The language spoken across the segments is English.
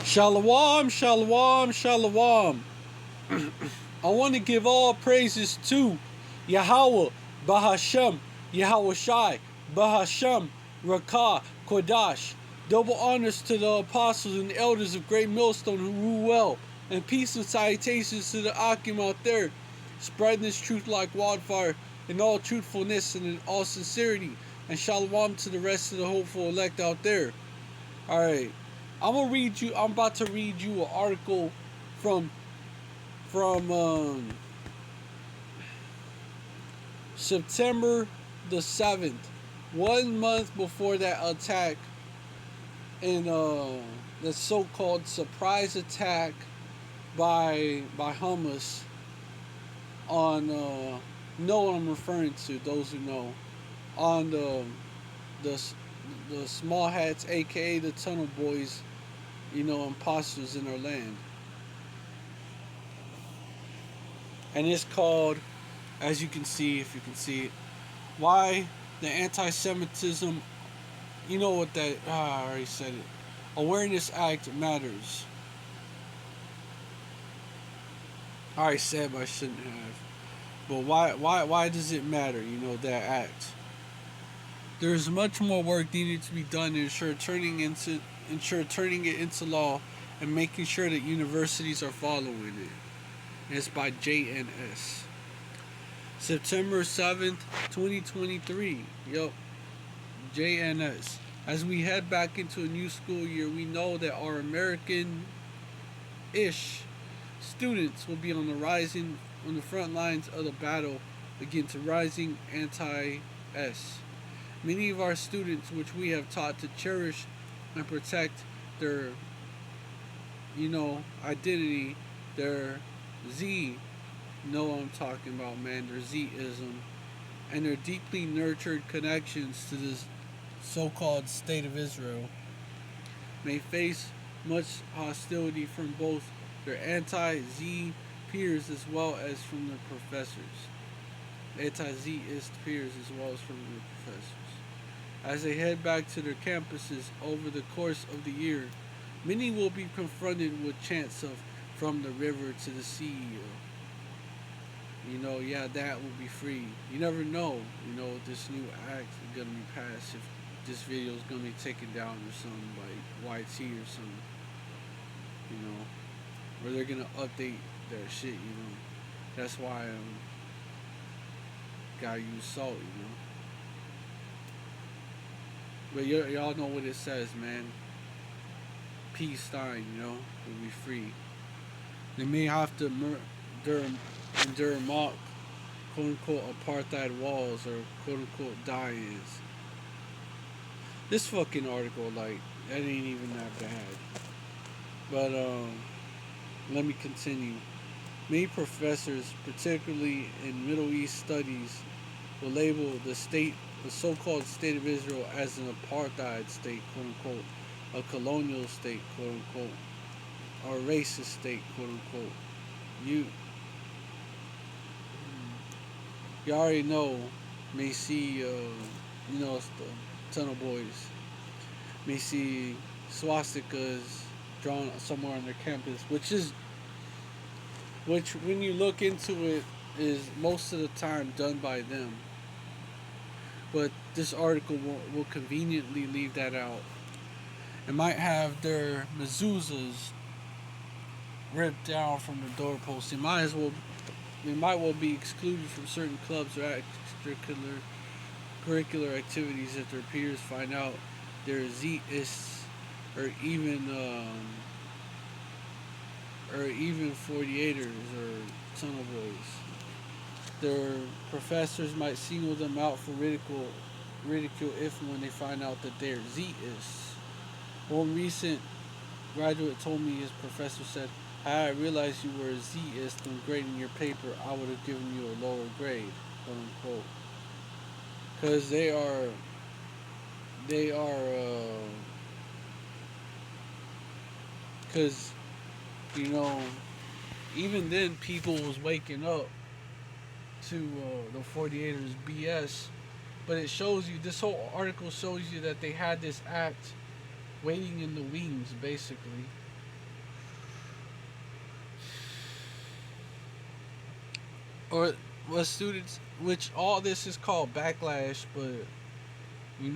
Shalom, shalom, shalom. I want to give all praises to Yahweh, Bahashem, Yahweh Shai, Bahashem, Rakah, Kodash. Double honors to the apostles and elders of Great Millstone who rule well, and peace and salutations to the Akim out there, spreading this truth like wildfire in all truthfulness and in all sincerity. And shalom to the rest of the hopeful elect out there. Alright. I'm about to read you an article from from September the 7th, 1 month before that attack in the so-called surprise attack by Hamas on know what I'm referring to, those who know, on the the small hats, aka the tunnel boys, imposters in our land. And it's called, as you can see, if you can see it, why the anti-Semitism, you know what that, I already said it, Awareness Act matters. I already said, but I shouldn't have. But why does it matter, that act? There's much more work needed to be done to ensure turning it into law and making sure that universities are following it. And it's by JNS. September 7th, 2023. Yup. JNS. As we head back into a new school year, we know that our American-ish students will be on the front lines of the battle against rising anti-S. Many of our students, which we have taught to cherish and protect their, identity, their Z, know what I'm talking about, man, their Zism, and their deeply nurtured connections to this so-called state of Israel, may face much hostility from both their anti-Z peers as well as from their professors. Anti-Zist peers as well as from their professors. As they head back to their campuses over the course of the year, many will be confronted with chants of "from the river to the sea," yeah, that will be free. You never know, this new act is gonna be passed, if this video is gonna be taken down or something by YT or something, or they're gonna update their shit, That's why gotta use salt, But y'all know what it says, man. Peace sign, will be free. They may have to endure mock, quote unquote, apartheid walls or quote unquote die-ins. This fucking article, like, that ain't even that bad. But let me continue. Many professors, particularly in Middle East studies, will label the so-called state of Israel, as an apartheid state, quote unquote, a colonial state, quote unquote, or a racist state, quote unquote. You you already know, may see, it's the tunnel boys, may see swastikas drawn somewhere on their campus, which when you look into it, is most of the time done by them. But this article will conveniently leave that out. It might have their mezuzahs ripped down from the doorpost. They might well be excluded from certain clubs or curricular activities if their peers find out they're Ziists, or even 48ers or tunnel boys. Their professors might single them out for ridicule if and when they find out that they're Ziists. One recent graduate told me his professor said, "Had I realized you were a Zist when grading your paper, I would have given you a lower grade," quote unquote. Because because, even then people was waking up to the 48ers BS. But it shows you, this whole article shows you that they had this act waiting in the wings, basically. or what students, which all this is called backlash, but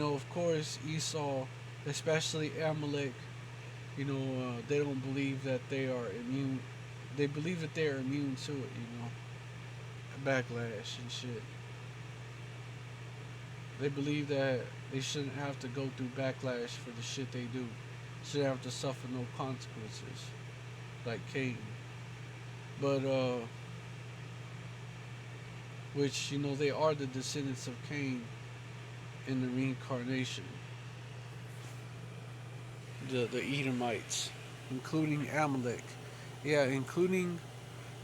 of course, Esau, especially Amalek, they don't believe that they are immune. They believe that they are immune to it, backlash and shit. They believe that they shouldn't have to go through backlash for the shit they do. Shouldn't have to suffer no consequences, like Cain. But which they are the descendants of Cain in the reincarnation, the Edomites, including Amalek, yeah, including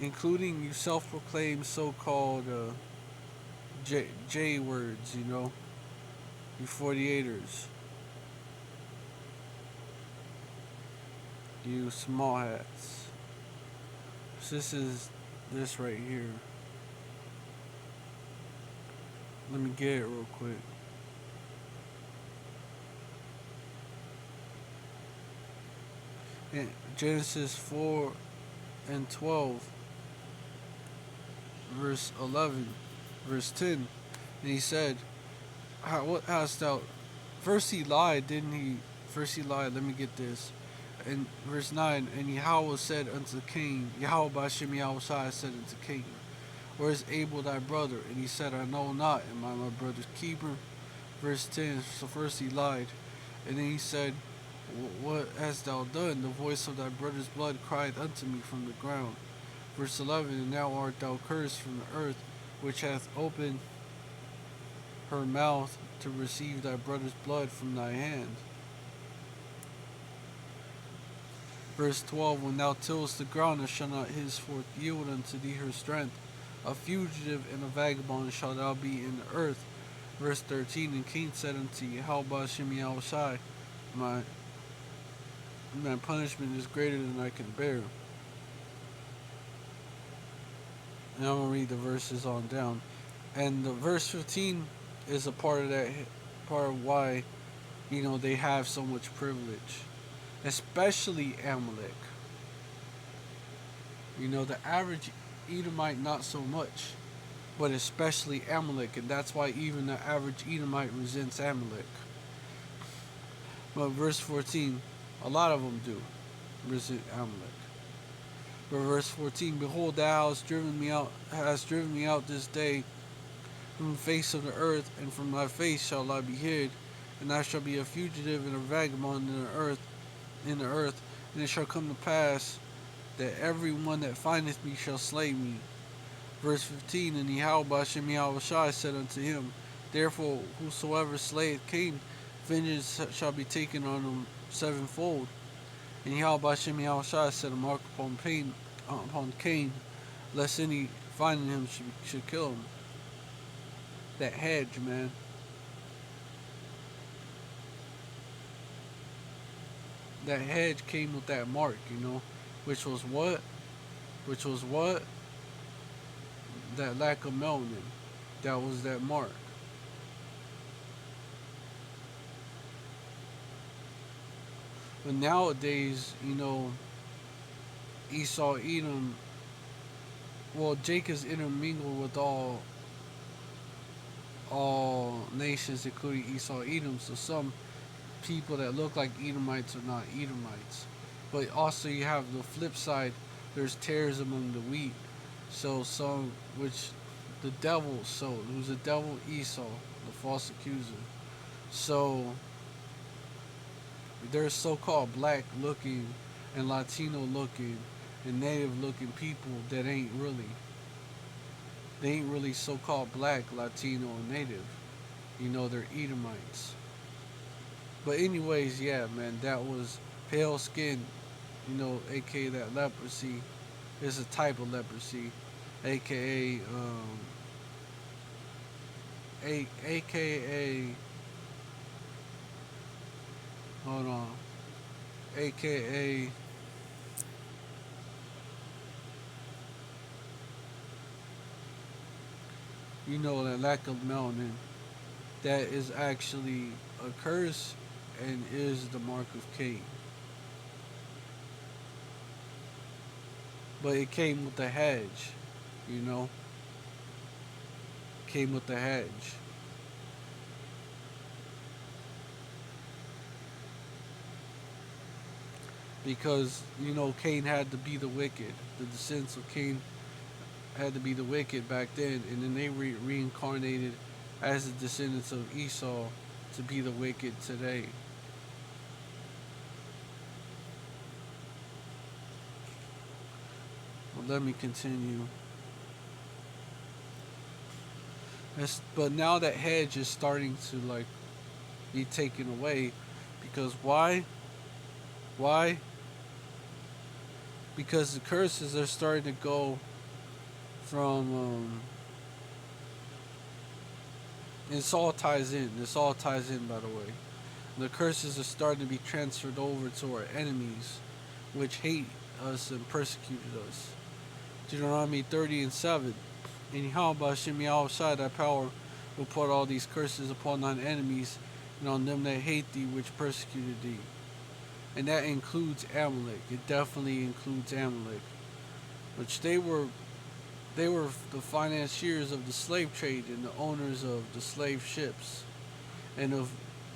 you self-proclaimed so-called J words, you 48ers, you small hats. So this is this right here. Let me get it real quick. In Genesis 4 and 12, verse 11, verse 10, and he said, what hast thou? First he lied, didn't he? First he lied. Let me get this. In verse 9, and Yahweh said unto Cain, Yahweh Bashem Yahweh said unto Cain, where is Abel thy brother? And he said, I know not, am I my brother's keeper? Verse 10, so first he lied. And then he said, what hast thou done? The voice of thy brother's blood cried unto me from the ground. Verse 11, and now art thou cursed from the earth, which hath opened her mouth to receive thy brother's blood from thy hand. Verse 12, when thou tillest the ground, it shall not henceforth yield unto thee her strength. A fugitive and a vagabond shalt thou be in the earth. Verse 13, and Cain said unto Yahweh Shem Yahushai, my punishment is greater than I can bear. And I'm going to read the verses on down. And the verse 15 is a part of that, part of why, they have so much privilege. Especially Amalek. The average Edomite not so much. But especially Amalek. And that's why even the average Edomite resents Amalek. But verse 14, a lot of them do resent Amalek. But verse 14, behold, thou hast driven me out this day from the face of the earth, and from thy face shall I be hid, and I shall be a fugitive and a vagabond in the earth, and it shall come to pass that every one that findeth me shall slay me. Verse 15, and Yahweh Bashem Yahweh said unto him, therefore whosoever slayeth Cain, vengeance shall be taken on him sevenfold. And Yahweh Bashem Yahweh set a mark upon Cain, lest any finding him should kill him. That hedge, man. That hedge came with that mark, which was what? That lack of melanin. That was that mark. But nowadays, Esau, Edom, well, Jacob is intermingled with all nations, including Esau, Edom. So some people that look like Edomites are not Edomites. But also you have the flip side. There's tares among the wheat. So which the devil sowed. Who's the devil? Esau, the false accuser. So there's so-called black looking and Latino looking and native looking people that ain't really so-called black, Latino, and native. They're Edomites. But anyways, yeah, man, that was pale skin, aka that leprosy. It's a type of leprosy, aka aka hold on, aka that lack of melanin, that is actually a curse and is the mark of Cain. But it came with the hedge, came with the hedge. Because, Cain had to be the wicked. The descendants of Cain had to be the wicked back then, and then they reincarnated as the descendants of Esau to be the wicked today. Well, let me continue. But now that hedge is starting to be taken away, because why? Why? Because the curses are starting to go from. This all ties in. This all ties in, by the way. The curses are starting to be transferred over to our enemies, which hate us and persecuted us. Deuteronomy 30:7. And Yahweh Shem Yahweh thy power will put all these curses upon thine enemies and on them that hate thee, which persecuted thee. And that includes Amalek. It definitely includes Amalek, which they were the financiers of the slave trade and the owners of the slave ships and of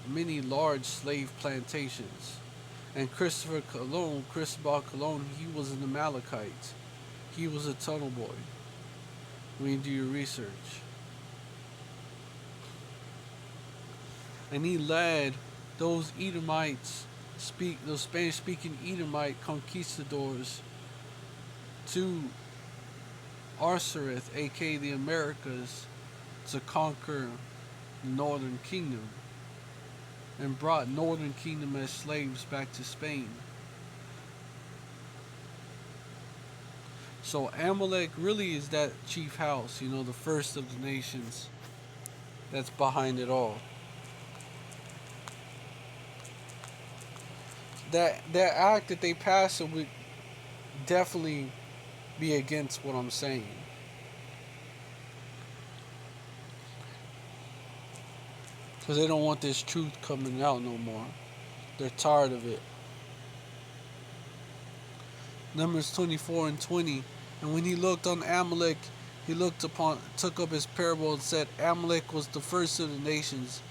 many large slave plantations. And Cristobal Colon, he was an Amalekite. He was a tunnel boy. When you do your research. And he led those Edomites, those Spanish-speaking Edomite conquistadors to Arsareth, aka the Americas, to conquer the Northern Kingdom, and brought Northern Kingdom as slaves back to Spain. So Amalek really is that chief house, the first of the nations that's behind it all. That act that they passed would definitely be against what I'm saying. Because they don't want this truth coming out no more. They're tired of it. Numbers 24:20. And when he looked on Amalek, he took up his parable and said, Amalek was the first of the nations,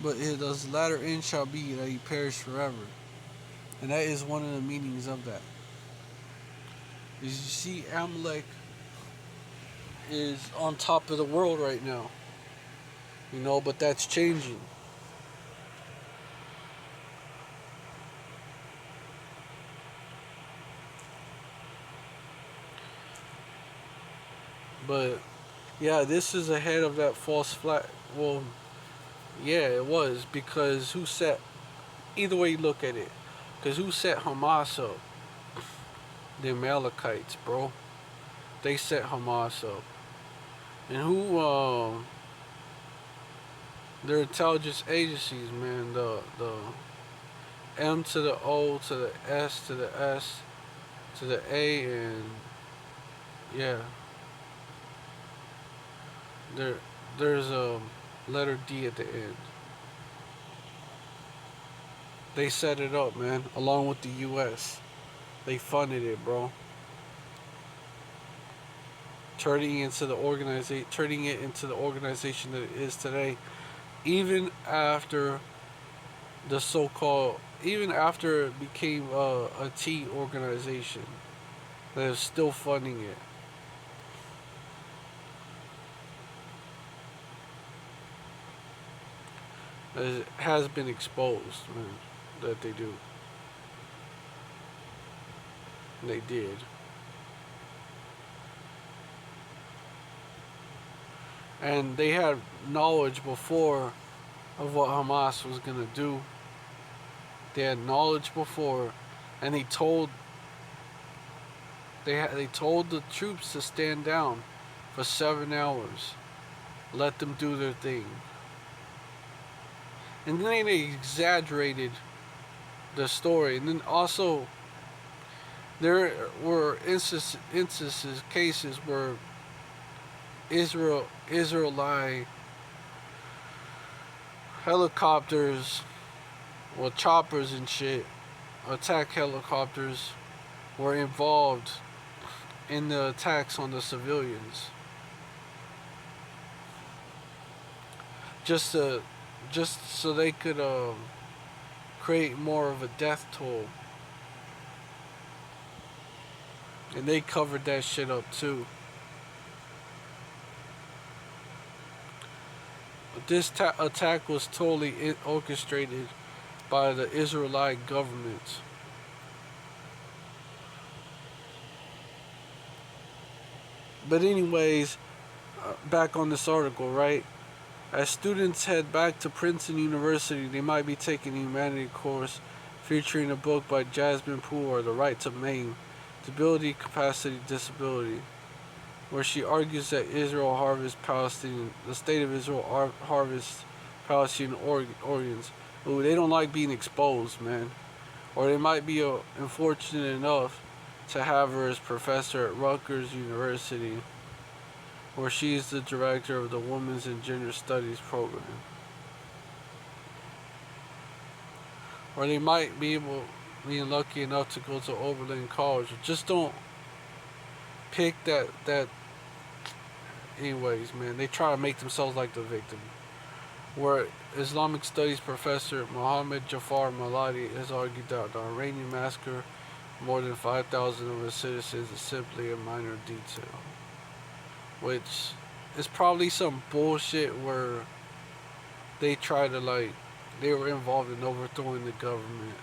but his latter end shall be that he perish forever. And that is one of the meanings of that. As you see, Amalek is on top of the world right now. But that's changing. But yeah, this is ahead of that false flag. Well, yeah, it was, because who set? Either way you look at it, because who set Hamas up? The Amalekites, bro. They set Hamas up, and who? Their intelligence agencies, man. The M to the O to the S to the S to the A, and yeah. There's a letter D at the end. They set it up, man, along with the U.S. They funded it, bro. Turning it into the organization that it is today, even after even after it became a T organization, that is still funding it. It has been exposed, man, that they do. They did. And they had knowledge before of what Hamas was gonna do. They had knowledge before, and they told the troops to stand down for 7 hours, let them do their thing. And then they exaggerated the story. And then also, there were cases where Israelite helicopters, well, choppers and shit, attack helicopters, were involved in the attacks on the civilians. just to, just so they could create more of a death toll, and they covered that shit up too. But this attack was totally orchestrated by the Israelite government. But anyways, back on this article, right? As students head back to Princeton University, they might be taking a humanities course featuring a book by Jasmine Poole, The Right to Maim, Disability Capacity Disability, where she argues that Israel harvests Palestinian, the state of Israel harvests Palestinian organs. Ooh, they don't like being exposed, man. Or they might be unfortunate enough to have her as professor at Rutgers University, where she is the director of the Women's and Gender Studies program. Or they might be lucky enough to go to Oberlin College. Just don't pick that. Anyways, man, they try to make themselves like the victim. Where Islamic Studies professor Mohammed Jafar Maladi has argued that the Iranian massacre of more than 5,000 of its citizens is simply a minor detail. Which is probably some bullshit where they try to they were involved in overthrowing the government.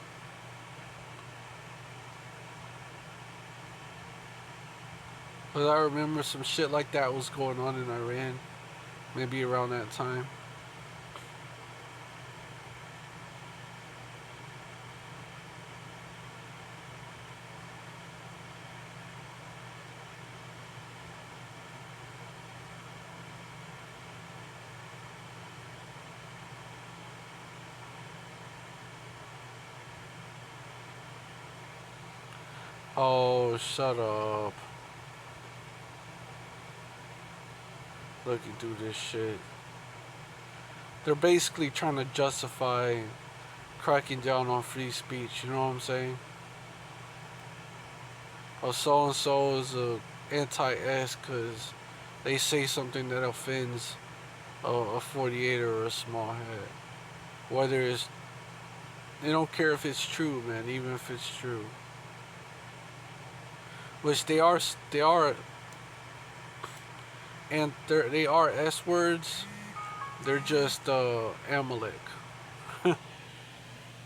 But I remember some shit like that was going on in Iran, maybe around that time. Oh, shut up. Looking through this shit. They're basically trying to justify cracking down on free speech, you know what I'm saying? Oh, so and so is a anti-S because they say something that offends a 48er or a small head. Whether it's, they don't care if it's true, man, even if it's true. Which they are, and they are S words. They're just Amalek.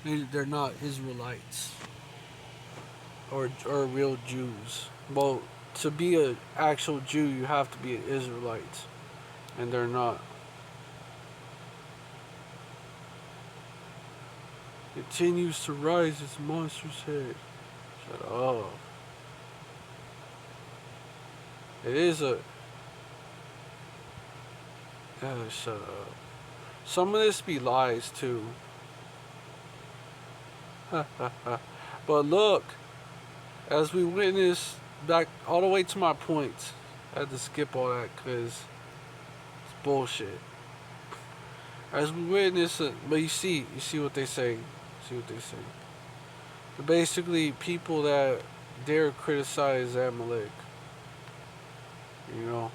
They're not Israelites or real Jews. Well, to be an actual Jew, you have to be an Israelite, and they're not. Continues to rise its monster's head. Shut up. It is a. Shut up. Some of this be lies too. But look, as we witness, back all the way to my points, I had to skip all that because it's bullshit. As we witness it, but you see what they say. See what they say. They're basically people that dare criticize Amalek. You know.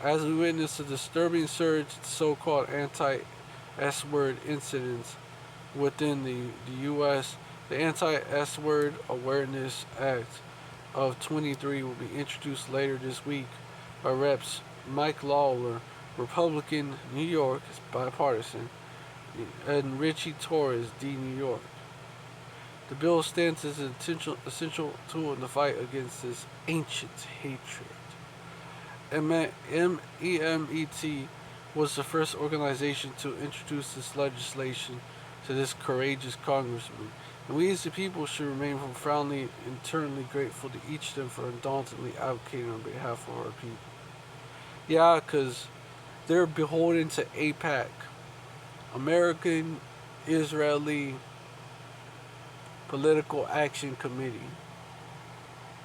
As we witness a disturbing surge in so-called anti-S-word incidents within the U.S., the Anti-S-Word Awareness Act of 23 will be introduced later this week by Reps Mike Lawler, Republican, New York, is bipartisan, and Richie Torres, D. New York. The bill stands as an essential tool in the fight against this ancient hatred. MEMET was the first organization to introduce this legislation to this courageous congressman, and we as the people should remain profoundly internally grateful to each of them for undauntedly advocating on behalf of our people. Yeah, because they're beholden to AIPAC, American Israeli Political Action Committee.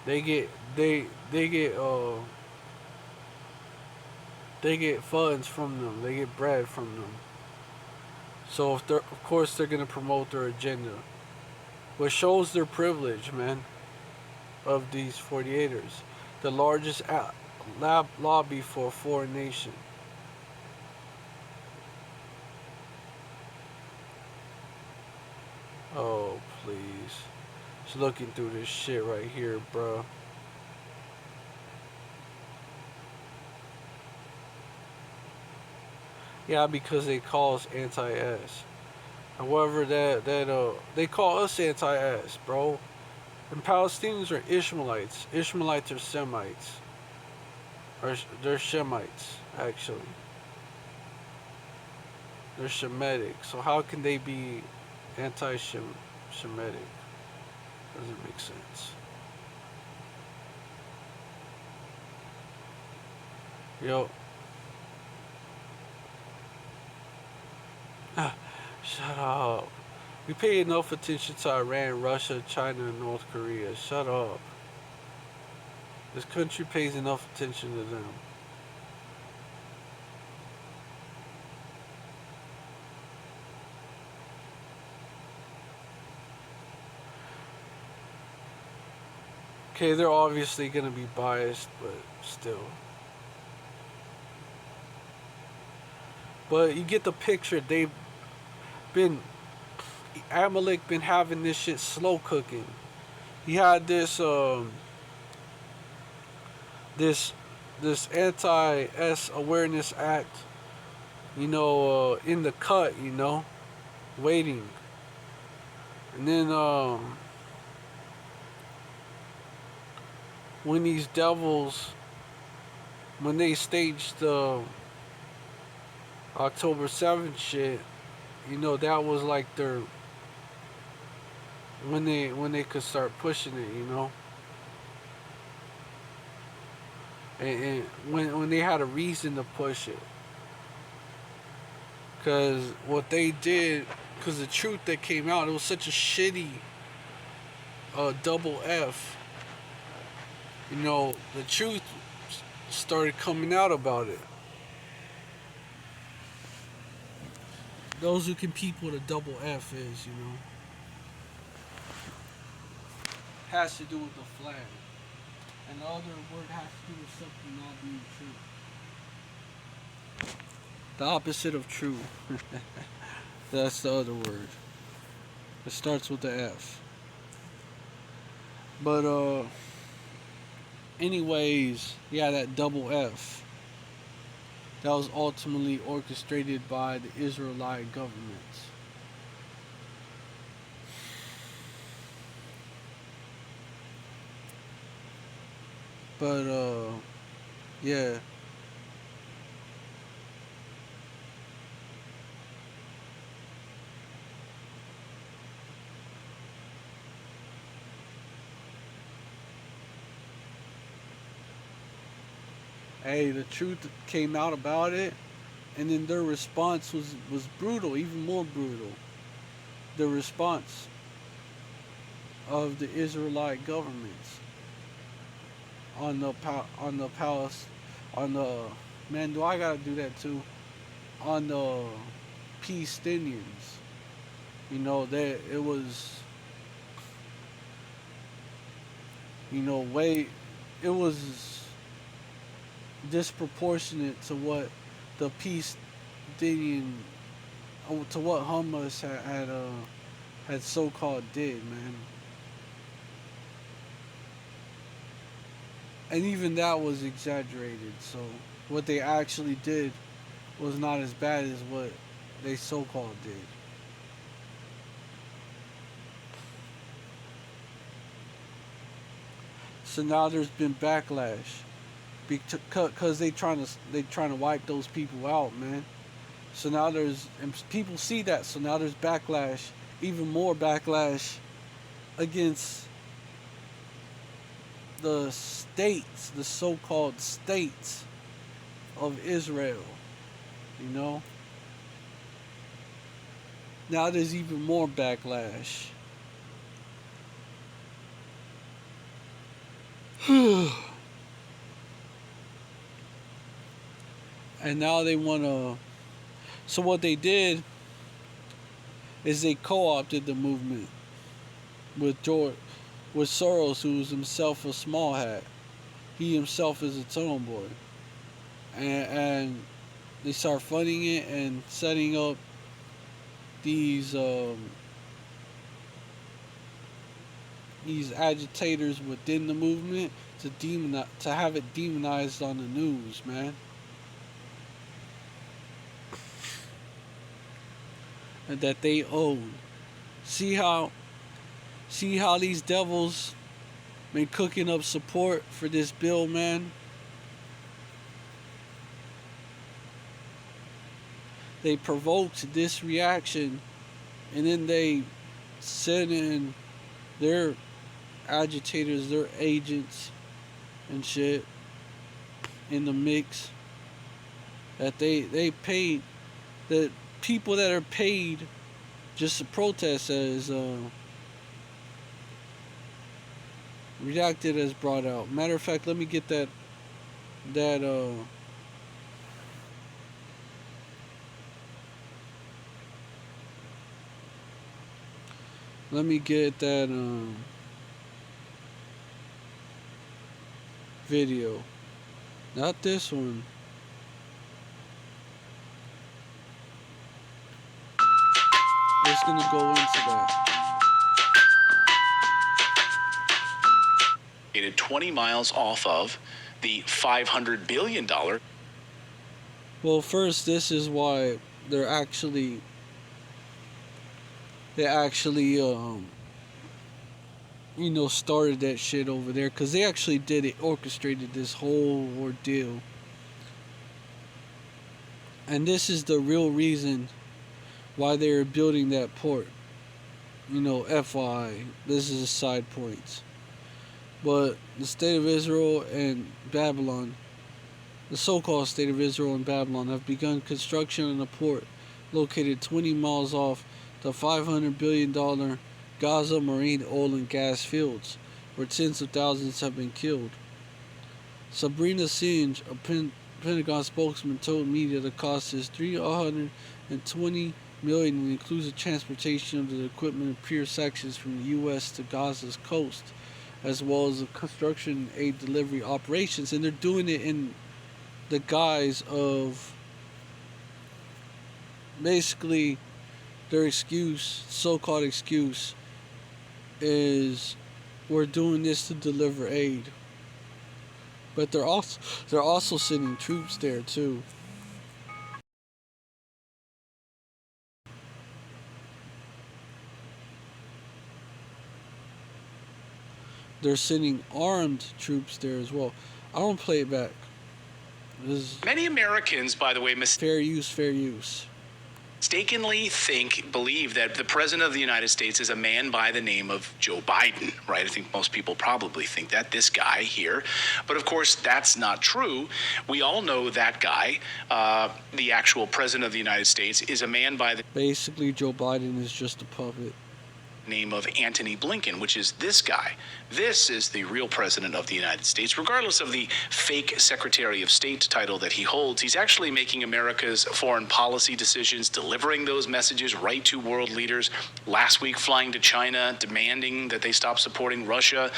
They get funds from them. They get bread from them. So if they're, of course, they're gonna promote their agenda, which shows their privilege, man, of these 48ers, the lobby for a foreign nation. Oh, please. Just looking through this shit right here, bro. Yeah, because they call us anti-ass. However, they call us anti-ass, bro. And Palestinians are Ishmaelites. Ishmaelites are Semites. Or they're Shemites, actually. They're Shemitic. So how can they be anti-Shemitic? Doesn't make sense. Yo. Shut up. We pay enough attention to Iran, Russia, China, and North Korea. Shut up. This country pays enough attention to them. Okay, they're obviously gonna be biased, but still. But you get the picture. They've been Amalek been having this shit slow cooking. He had this this anti S awareness act, in the cut, waiting, and then when these devils, when they staged the October 7th shit, that was like their when they could start pushing it, and when they had a reason to push it, because what they did, because the truth that came out, it was such a shitty double F. The truth started coming out about it. Those who can peep what a double F is, has to do with the flag. And the other word has to do with something not being true. The opposite of true. That's the other word. It starts with the F. But anyways, yeah, that double F. That was ultimately orchestrated by the Israelite government. But yeah. Hey, the truth came out about it, and then their response was brutal, even more brutal. The response of the Israelite governments on the man. Do I gotta do that too? On the Palestinians, that it was, way, it was disproportionate to what the Palestinian, to what Hamas had so-called did, man. And even that was exaggerated. So what they actually did was not as bad as what they so-called did. So now there's been backlash because they trying to wipe those people out, man. So now and people see that. So now there's backlash, even more backlash against the states, the so-called states of Israel. Now there's even more backlash. And now they want to. So what they did is they co-opted the movement with Soros, who was himself a small hat. he himself is a tunnel boy, and they start funding it and setting up these these agitators within the movement to have it demonized on the news, man. And that they own. See how these devils been cooking up support for this bill, man? They provoked this reaction, and then they sent in their agitators, their agents and shit in the mix. That they paid, the people that are paid just to protest as redacted as brought out. Matter of fact, let me get that let me get that video. Not this one. Just gonna go into that. 20 miles off of the $500 billion. Well, first, this is why they actually started that shit over there, because they actually did it, orchestrated this whole ordeal. And this is the real reason why they were building that port. FYI, this is a side point. But the state of Israel and Babylon, the so-called state of Israel and Babylon, have begun construction on a port located 20 miles off the $500 billion Gaza marine oil and gas fields, where tens of thousands have been killed. Sabrina Singe, a Pentagon spokesman, told media the cost is $320 million and includes the transportation of the equipment in pure sections from the U.S. to Gaza's coast, as well as the construction aid delivery operations. And they're doing it in the guise of basically their so-called excuse, is we're doing this to deliver aid. But they're also sending troops there too. They're sending armed troops there as well. I don't play it back. Many Americans, by the way, fair use. Mistakenly believe that the President of the United States is a man by the name of Joe Biden, right? I think most people probably think that, this guy here. But of course, that's not true. We all know that guy, the actual President of the United States, is a man by the... Basically, Joe Biden is just a puppet. Name of Antony Blinken, which is this guy. This is the real president of the United States. Regardless of the fake Secretary of State title that he holds, he's actually making America's foreign policy decisions, delivering those messages right to world leaders. Last week, flying to China, demanding that they stop supporting Russia.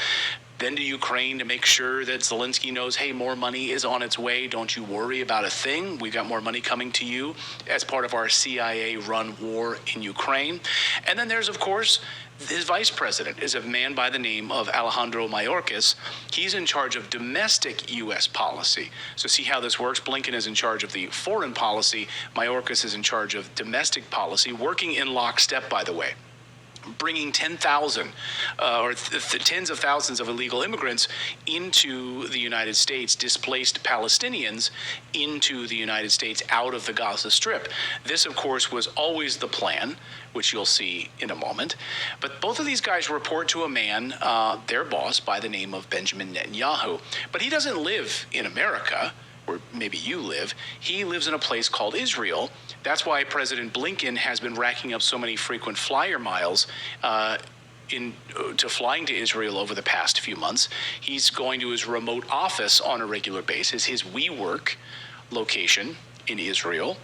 Then to Ukraine to make sure that Zelensky knows, hey, more money is on its way. Don't you worry about a thing. We've got more money coming to you as part of our CIA-run war in Ukraine. And then there's, of course, his vice president is a man by the name of Alejandro Mayorkas. He's in charge of domestic U.S. policy. So see how this works? Blinken is in charge of the foreign policy. Mayorkas is in charge of domestic policy, working in lockstep, by the way. Bringing 10,000 or tens of thousands of illegal immigrants into the United States, displaced Palestinians into the United States out of the Gaza Strip. This, of course, was always the plan, which you'll see in a moment. But both of these guys report to a man, their boss, by the name of Benjamin Netanyahu. But he doesn't live in America, where maybe you live. He lives in a place called Israel. That's why President Blinken has been racking up so many frequent flyer miles to flying to Israel over the past few months. He's going to his remote office on a regular basis, his WeWork location in Israel.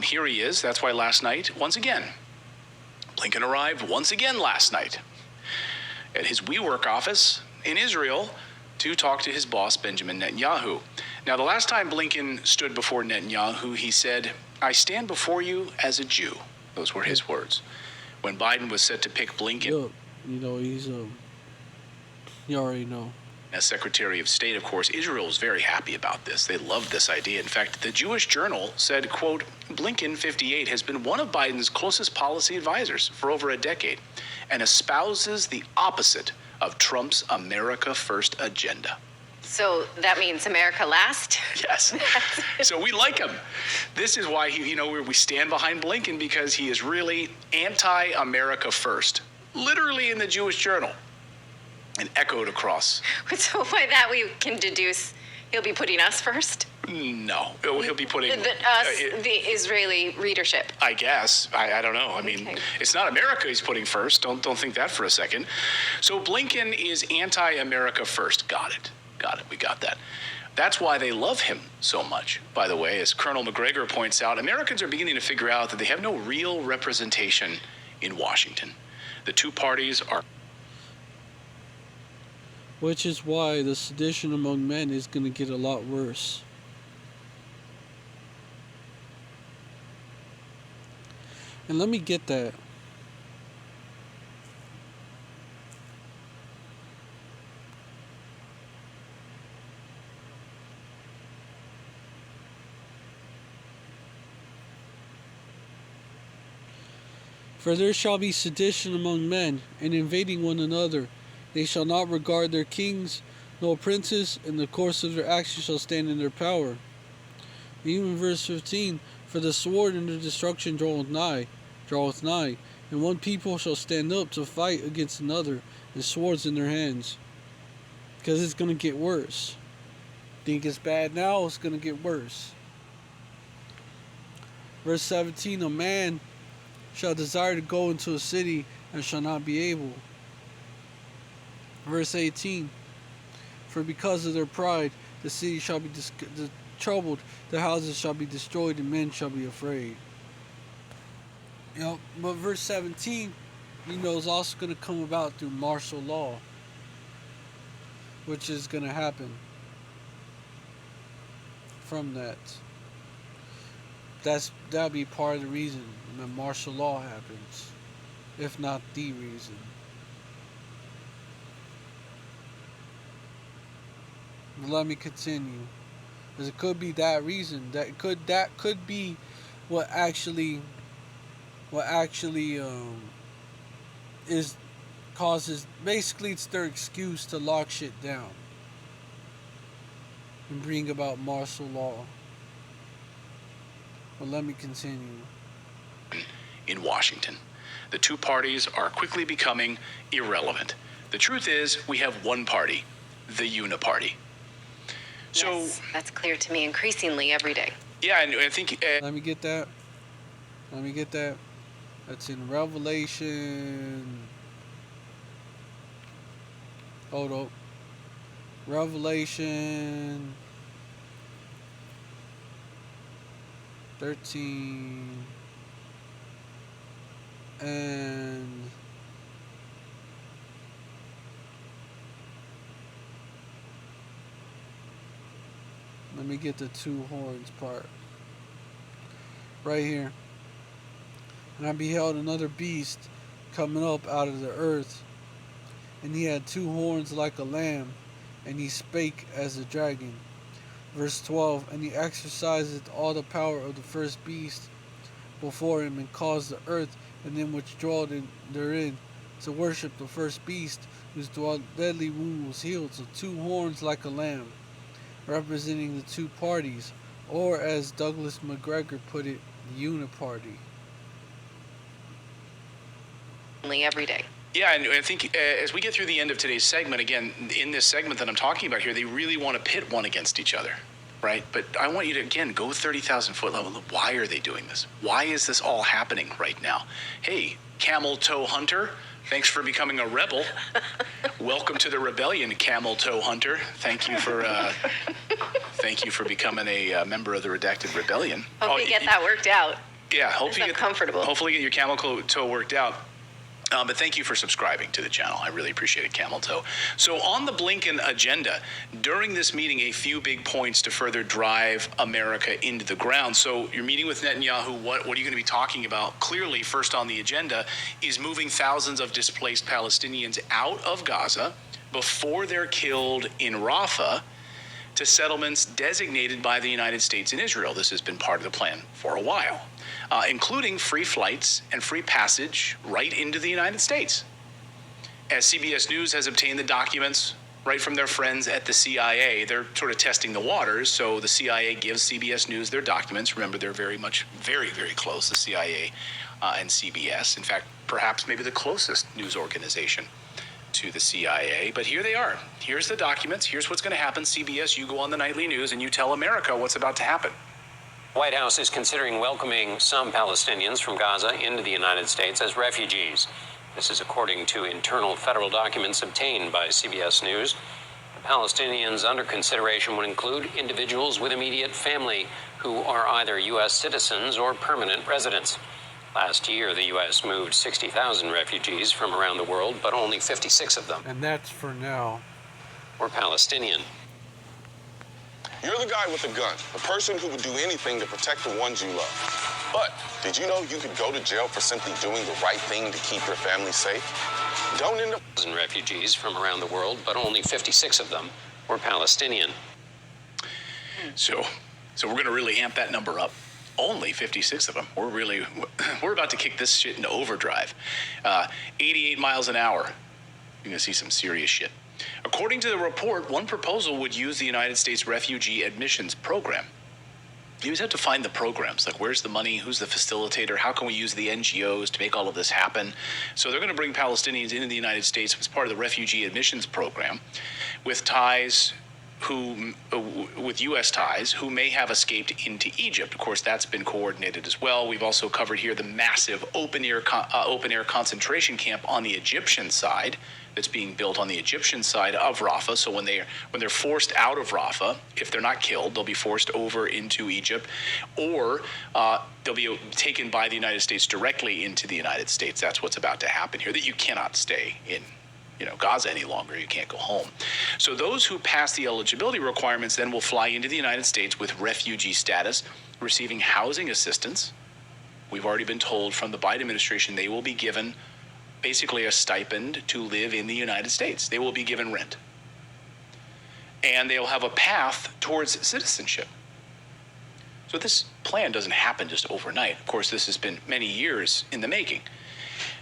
Here he is. That's why last night, once again, Blinken arrived once again last night at his WeWork office in Israel to talk to his boss, Benjamin Netanyahu. Now, the last time Blinken stood before Netanyahu, he said, "I stand before you as a Jew." Those were his words. When Biden was set to pick Blinken, Yup. You know, he's you already know. as Secretary of State, of course, Israel was very happy about this. They loved this idea. In fact, the Jewish Journal said, quote, "Blinken, 58, has been one of Biden's closest policy advisors for over a decade and espouses the opposite of Trump's America First agenda." So that means America last? Yes. So we like him. This is why we stand behind Blinken, because he is really anti-America First, literally in the Jewish Journal, and echoed across. So by that we can deduce he'll be putting us first? No, he'll be putting The Israeli readership. I guess. I don't know. I mean, It's not America he's putting first. Don't think that for a second. So Blinken is anti-America First. Got it. We got that. That's why they love him so much. By the way, as Colonel McGregor points out, Americans are beginning to figure out that they have no real representation in Washington. The two parties are... Which is why the sedition among men is going to get a lot worse. And let me get that. For there shall be sedition among men, and invading one another. They shall not regard their kings, nor princes, and the course of their actions shall stand in their power. Even verse 15, for the sword and the destruction draweth nigh, and one people shall stand up to fight against another, and swords in their hands. Because it's going to get worse. Think it's bad now, it's going to get worse. Verse 17, a man shall desire to go into a city, and shall not be able. Verse 18, for because of their pride, the city shall be troubled, the houses shall be destroyed, and men shall be afraid. But verse 17, is also going to come about through martial law, which is going to happen from that. That'll be part of the reason that martial law happens, if not the reason. But let me continue, because it could be that reason. That could be what actually is causes. Basically, it's their excuse to lock shit down and bring about martial law. But let me continue. In Washington, the two parties are quickly becoming irrelevant. The truth is, we have one party, the Uniparty. So Yes, that's clear to me increasingly every day. Yeah, and I think... Let me get that. That's in Revelation. Hold up. Revelation 13 and let me get the two horns part right here. And I beheld another beast coming up out of the earth, and he had two horns like a lamb, and he spake as a dragon. Verse 12, and he exercised all the power of the first beast before him, and caused the earth and them which dwell therein to worship the first beast, whose deadly wound was healed. So two horns like a lamb, representing the two parties, or as Douglas McGregor put it, the Uniparty. Every day. Yeah, and I think as we get through the end of today's segment, again, in this segment that I'm talking about here, they really want to pit one against each other, right? But I want you to, again, go 30,000 foot level. Why are they doing this? Why is this all happening right now? Hey, Camel Toe Hunter, thanks for becoming a rebel. Welcome to the rebellion, Camel Toe Hunter. Thank you for becoming a member of the Redacted Rebellion. Hope you get that worked out. Yeah, hopefully comfortable. Hopefully get your camel toe worked out. But thank you for subscribing to the channel. I really appreciate it, Camel Toe. So on the Blinken agenda, during this meeting, a few big points to further drive America into the ground. So you're meeting with Netanyahu. What are you going to be talking about? Clearly, first on the agenda is moving thousands of displaced Palestinians out of Gaza before they're killed in Rafah to settlements designated by the United States and Israel. This has been part of the plan for a while. Including free flights and free passage right into the United States. As CBS News has obtained the documents right from their friends at the CIA, they're sort of testing the waters, so the CIA gives CBS News their documents. Remember, they're very, very close, the CIA and CBS. In fact, perhaps maybe the closest news organization to the CIA. But here they are. Here's the documents. Here's what's going to happen. CBS, you go on the nightly news and you tell America what's about to happen. White House is considering welcoming some Palestinians from Gaza into the United States as refugees. This is according to internal federal documents obtained by CBS News. The Palestinians under consideration would include individuals with immediate family who are either U.S. citizens or permanent residents. Last year, the U.S. moved 60,000 refugees from around the world, but only 56 of them. And that's for now. Were Palestinian. You're the guy with the gun, the person who would do anything to protect the ones you love. But did you know you could go to jail for simply doing the right thing to keep your family safe? Don't end up... Refugees from around the world, but only 56 of them were Palestinian. So we're going to really amp that number up. Only 56 of them. We're about to kick this shit into overdrive. 88 miles an hour. You're going to see some serious shit. According to the report, one proposal would use the United States Refugee Admissions Program. You always have to find the programs, like where's the money, who's the facilitator, how can we use the NGOs to make all of this happen? So they're going to bring Palestinians into the United States as part of the Refugee Admissions Program with with U.S. ties who may have escaped into Egypt. Of course, that's been coordinated as well. We've also covered here the massive open-air concentration camp on the Egyptian side that's being built on the Egyptian side of Rafah. So when they're forced out of Rafah, if they're not killed, they'll be forced over into Egypt, or they'll be taken by the United States directly into the United States. That's what's about to happen here, that you cannot stay in Gaza any longer. You can't go home. So those who pass the eligibility requirements then will fly into the United States with refugee status, receiving housing assistance. We've already been told from the Biden administration they will be given basically a stipend to live in the United States. They will be given rent. And they'll have a path towards citizenship. So this plan doesn't happen just overnight. Of course, this has been many years in the making.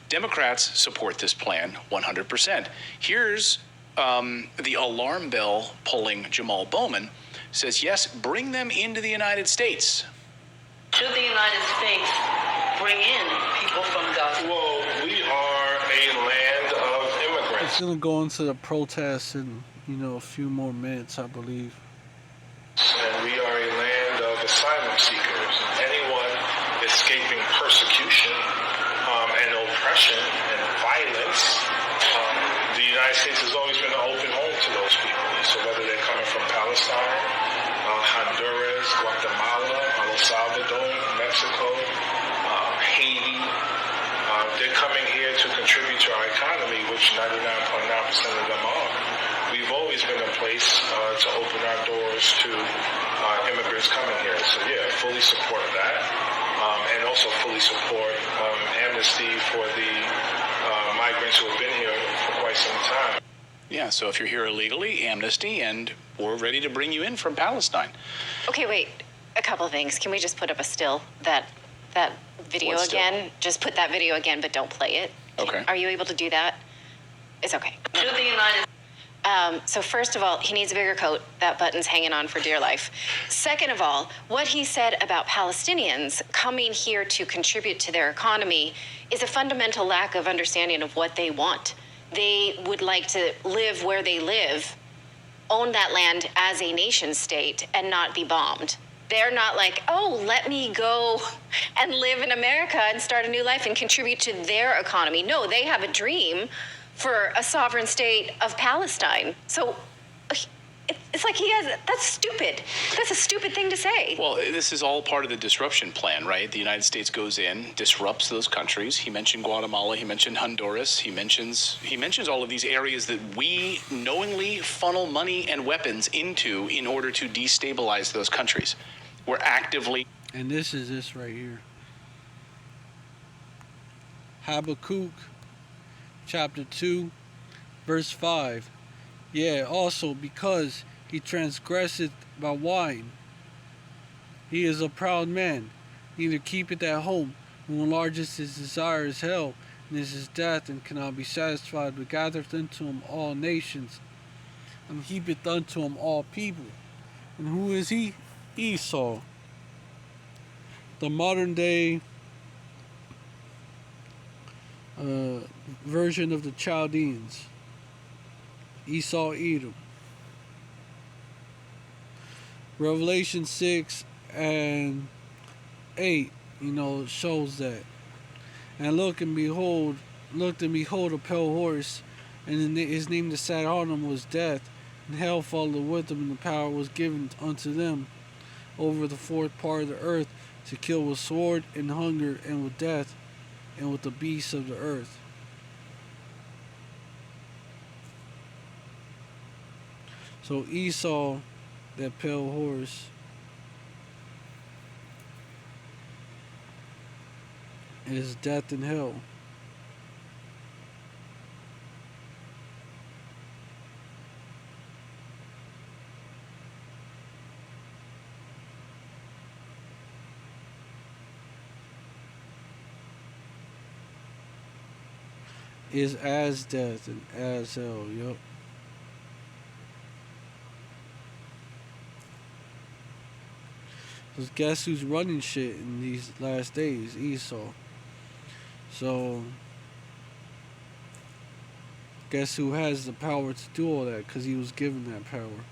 Democrats support this plan 100%. Here's the alarm bell pulling Jamal Bowman says, yes, bring them into the United States. Should the United States bring in people from Gaza? Well, we are a land of immigrants. It's gonna go into the protests in a few more minutes, I believe. And we are a land of asylum seekers. Anyone escaping persecution and oppression and violence, the United States has always been an open home to those people. So whether they're coming from Palestine, Honduras, Guatemala, El Salvador, Mexico, Haiti, they're coming here to contribute to our economy, which 99.9% of them are. We've always been a place to open our doors to immigrants coming here. So yeah, fully support that. And also fully support amnesty for the migrants who have been here for quite some time. Yeah, so if you're here illegally, amnesty, and we're ready to bring you in from Palestine. Okay, wait. A couple things. Can we just put up a still that video What still? again? Just put that video again, but don't play it. Okay. Are you able to do that? It's okay. Should the United So first of all, he needs a bigger coat. That button's hanging on for dear life. Second of all, what he said about Palestinians coming here to contribute to their economy is a fundamental lack of understanding of what they want. They would like to live where they live, own that land as a nation state, and not be bombed. They're not like, oh, let me go and live in America and start a new life and contribute to their economy. No, they have a dream for a sovereign state of Palestine. So It's like that's stupid. That's a stupid thing to say. Well, this is all part of the disruption plan, right? The United States goes in, disrupts those countries. He mentioned Guatemala. He mentioned Honduras. He mentions all of these areas that we knowingly funnel money and weapons into in order to destabilize those countries. We're actively... And this is this right here. Habakkuk, chapter 2, verse 5. Yeah, also because he transgresseth by wine. He is a proud man, neither keepeth at home, who enlargeth his desire is hell, and is his death, and cannot be satisfied, but gathereth unto him all nations, and heapeth unto him all people. And who is he? Esau. The modern day version of the Chaldeans. Esau, Edom. Revelation 6 and 8, shows that. And looked and behold a pale horse, and his name that sat on him was Death, and hell followed with him, and the power was given unto them over the fourth part of the earth to kill with sword and hunger and with death and with the beasts of the earth. So Esau, that pale horse, is death and hell. Is as death and as hell, yup. Because guess who's running shit in these last days? Esau. So, guess who has the power to do all that? Because he was given that power.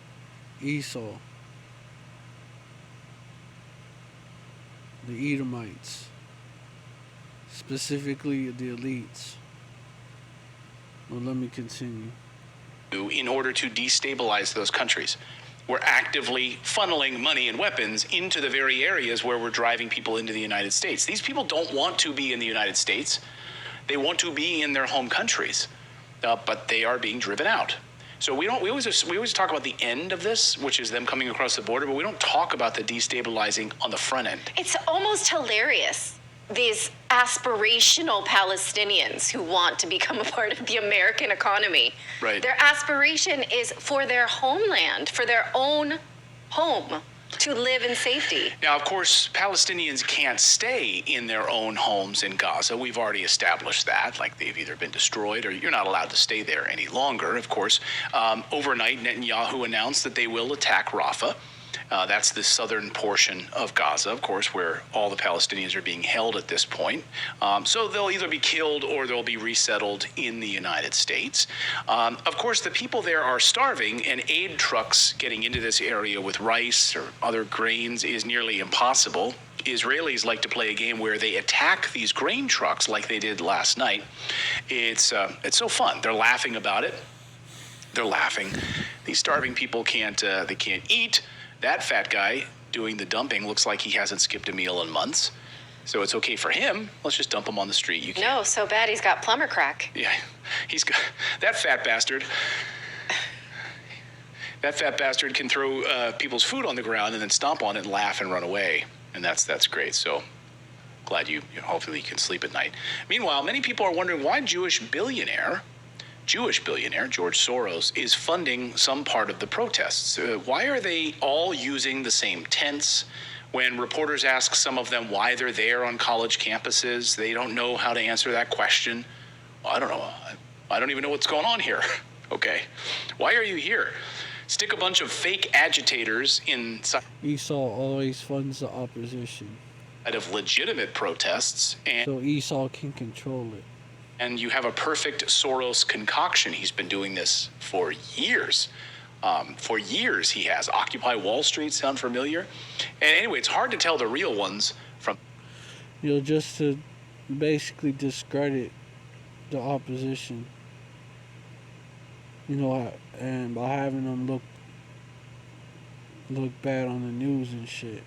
Esau. The Edomites. Specifically the elites. Well, let me continue. In order to destabilize those countries. We're actively funneling money and weapons into the very areas where we're driving people into the United States. These people don't want to be in the United States. They want to be in their home countries, but they are being driven out. So we always talk about the end of this, which is them coming across the border, but we don't talk about the destabilizing on the front end. It's almost hilarious. These aspirational Palestinians who want to become a part of the American economy. Right. Their aspiration is for their homeland, for their own home, to live in safety. Now, of course, Palestinians can't stay in their own homes in Gaza. We've already established that. Like, they've either been destroyed or you're not allowed to stay there any longer, of course. Overnight, Netanyahu announced that they will attack Rafah. That's the southern portion of Gaza, of course, where all the Palestinians are being held at this point. So they'll either be killed or they'll be resettled in the United States. Of course, the people there are starving, and aid trucks getting into this area with rice or other grains is nearly impossible. Israelis like to play a game where they attack these grain trucks like they did last night. It's so fun. They're laughing about it. They're laughing. These starving people can't eat. That fat guy doing the dumping looks like he hasn't skipped a meal in months. So it's okay for him. Let's just dump him on the street. You can't. No, so bad he's got plumber crack. Yeah, he's got that fat bastard. That fat bastard can throw people's food on the ground and then stomp on it and laugh and run away. And that's great. So glad you hopefully you can sleep at night. Meanwhile, many people are wondering why Jewish billionaire George Soros is funding some part of the protests. Why are they all using the same tents? When reporters ask some of them why they're there on college campuses, they don't know how to answer that question. Well, I don't know. I don't even know what's going on here. Okay. Why are you here? Stick a bunch of fake agitators inside. Esau always funds the opposition. Of legitimate protests. So Esau can control it. And you have a perfect Soros concoction. He's been doing this for years. For years he has. Occupy Wall Street, sound familiar? And anyway, it's hard to tell the real ones from... Just to basically discredit the opposition. And by having them look look bad on the news and shit.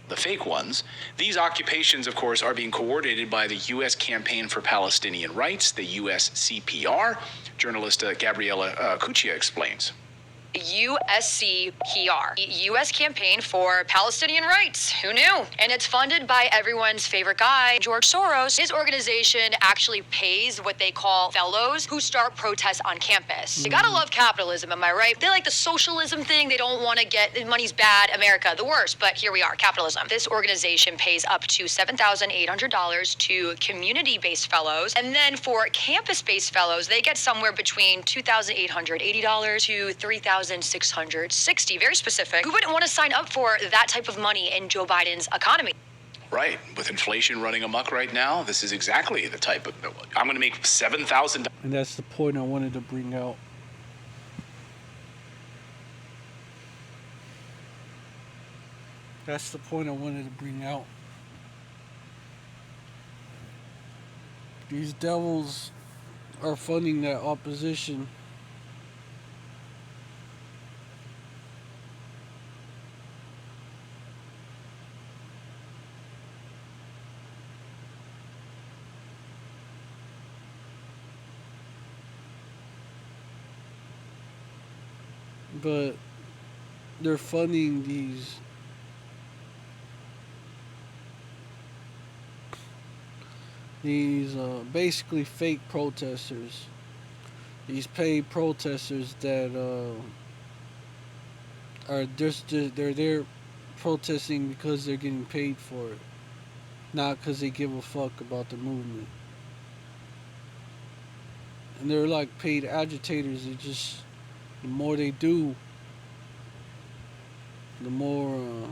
The fake ones. These occupations, of course, are being coordinated by the U.S. Campaign for Palestinian Rights, the USCPR. Journalist Gabriela Cuccia explains. USCPR, U.S. Campaign for Palestinian Rights. Who knew? And it's funded by everyone's favorite guy, George Soros. His organization actually pays what they call fellows who start protests on campus. You gotta love capitalism, am I right? They like the socialism thing. They don't want to get money's bad, America, the worst. But here we are, capitalism. This organization pays up to $7,800 to community-based fellows. And then for campus-based fellows, they get somewhere between $2,880 to $3,660. Very specific. Who wouldn't want to sign up for that type of money in Joe Biden's economy? Right. With inflation running amok right now, this is exactly the type of... I'm going to make $7,000. And that's the point I wanted to bring out. That's the point I wanted to bring out. These devils are funding that opposition. But they're funding these basically fake protesters, these paid protesters that are just they're there protesting because they're getting paid for it, not because they give a fuck about the movement. And they're like paid agitators. They just, the more they do, the more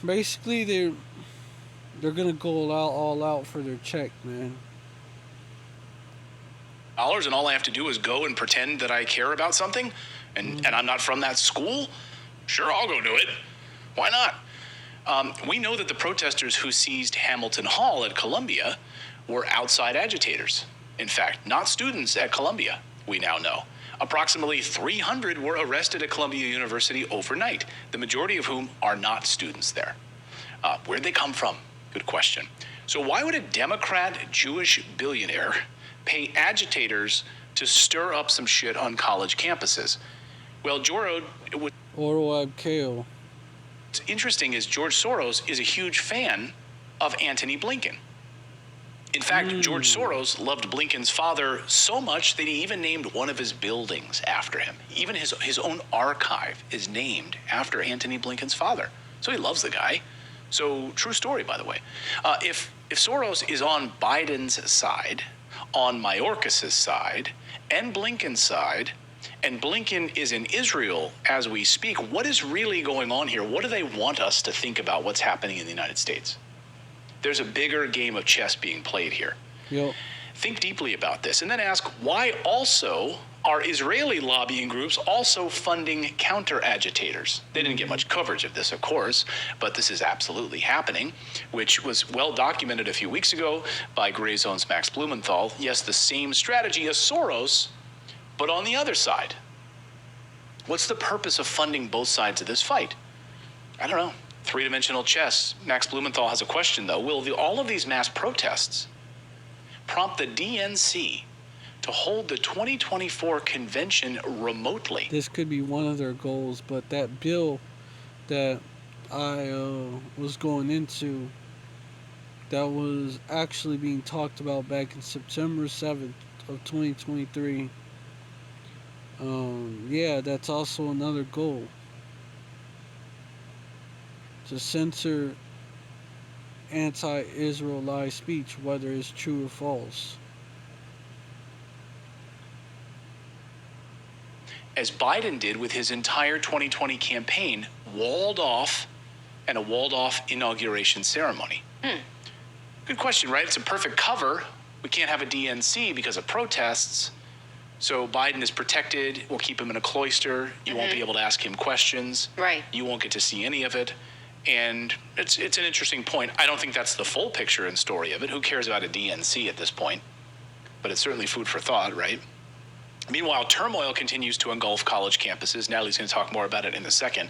basically they're gonna go all out for their check, man. And all I have to do is go and pretend that I care about something, and I'm not from that school? Sure, I'll go do it. Why not? We know that the protesters who seized Hamilton Hall at Columbia were outside agitators. In fact, not students at Columbia, we now know. Approximately 300 were arrested at Columbia University overnight, the majority of whom are not students there. Where'd they come from? Good question. So why would a Democrat Jewish billionaire pay agitators to stir up some shit on college campuses? Well, Kale. What's interesting is George Soros is a huge fan of Antony Blinken. In fact, George Soros loved Blinken's father so much that he even named one of his buildings after him. Even his own archive is named after Antony Blinken's father. So he loves the guy. So, true story, by the way. If Soros is on Biden's side, on Mayorkas' side, and Blinken's side, and Blinken is in Israel as we speak, what is really going on here? What do they want us to think about what's happening in the United States? There's a bigger game of chess being played here. Yep. Think deeply about this, and then ask, why also are Israeli lobbying groups also funding counter-agitators? They didn't get much coverage of this, of course, but this is absolutely happening, which was well documented a few weeks ago by Gray Zone's Max Blumenthal. Yes, the same strategy as Soros, but on the other side. What's the purpose of funding both sides of this fight? I don't know. Three-dimensional chess. Max Blumenthal has a question, though. Will all of these mass protests prompt the DNC to hold the 2024 convention remotely? This could be one of their goals, but that bill that I was going into, that was actually being talked about back in September 7th of 2023. Yeah, that's also another goal. To censor anti-Israelite speech, whether it's true or false. As Biden did with his entire 2020 campaign, walled off, and a walled-off inauguration ceremony. Good question, right? It's a perfect cover. We can't have a DNC because of protests. So Biden is protected. We'll keep him in a cloister. You won't be able to ask him questions. Right. You won't get to see any of it. And it's an interesting point. I don't think that's the full picture and story of it. Who cares about a DNC at this point? But it's certainly food for thought, right? Meanwhile, turmoil continues to engulf college campuses. Natalie's going to talk more about it in a second.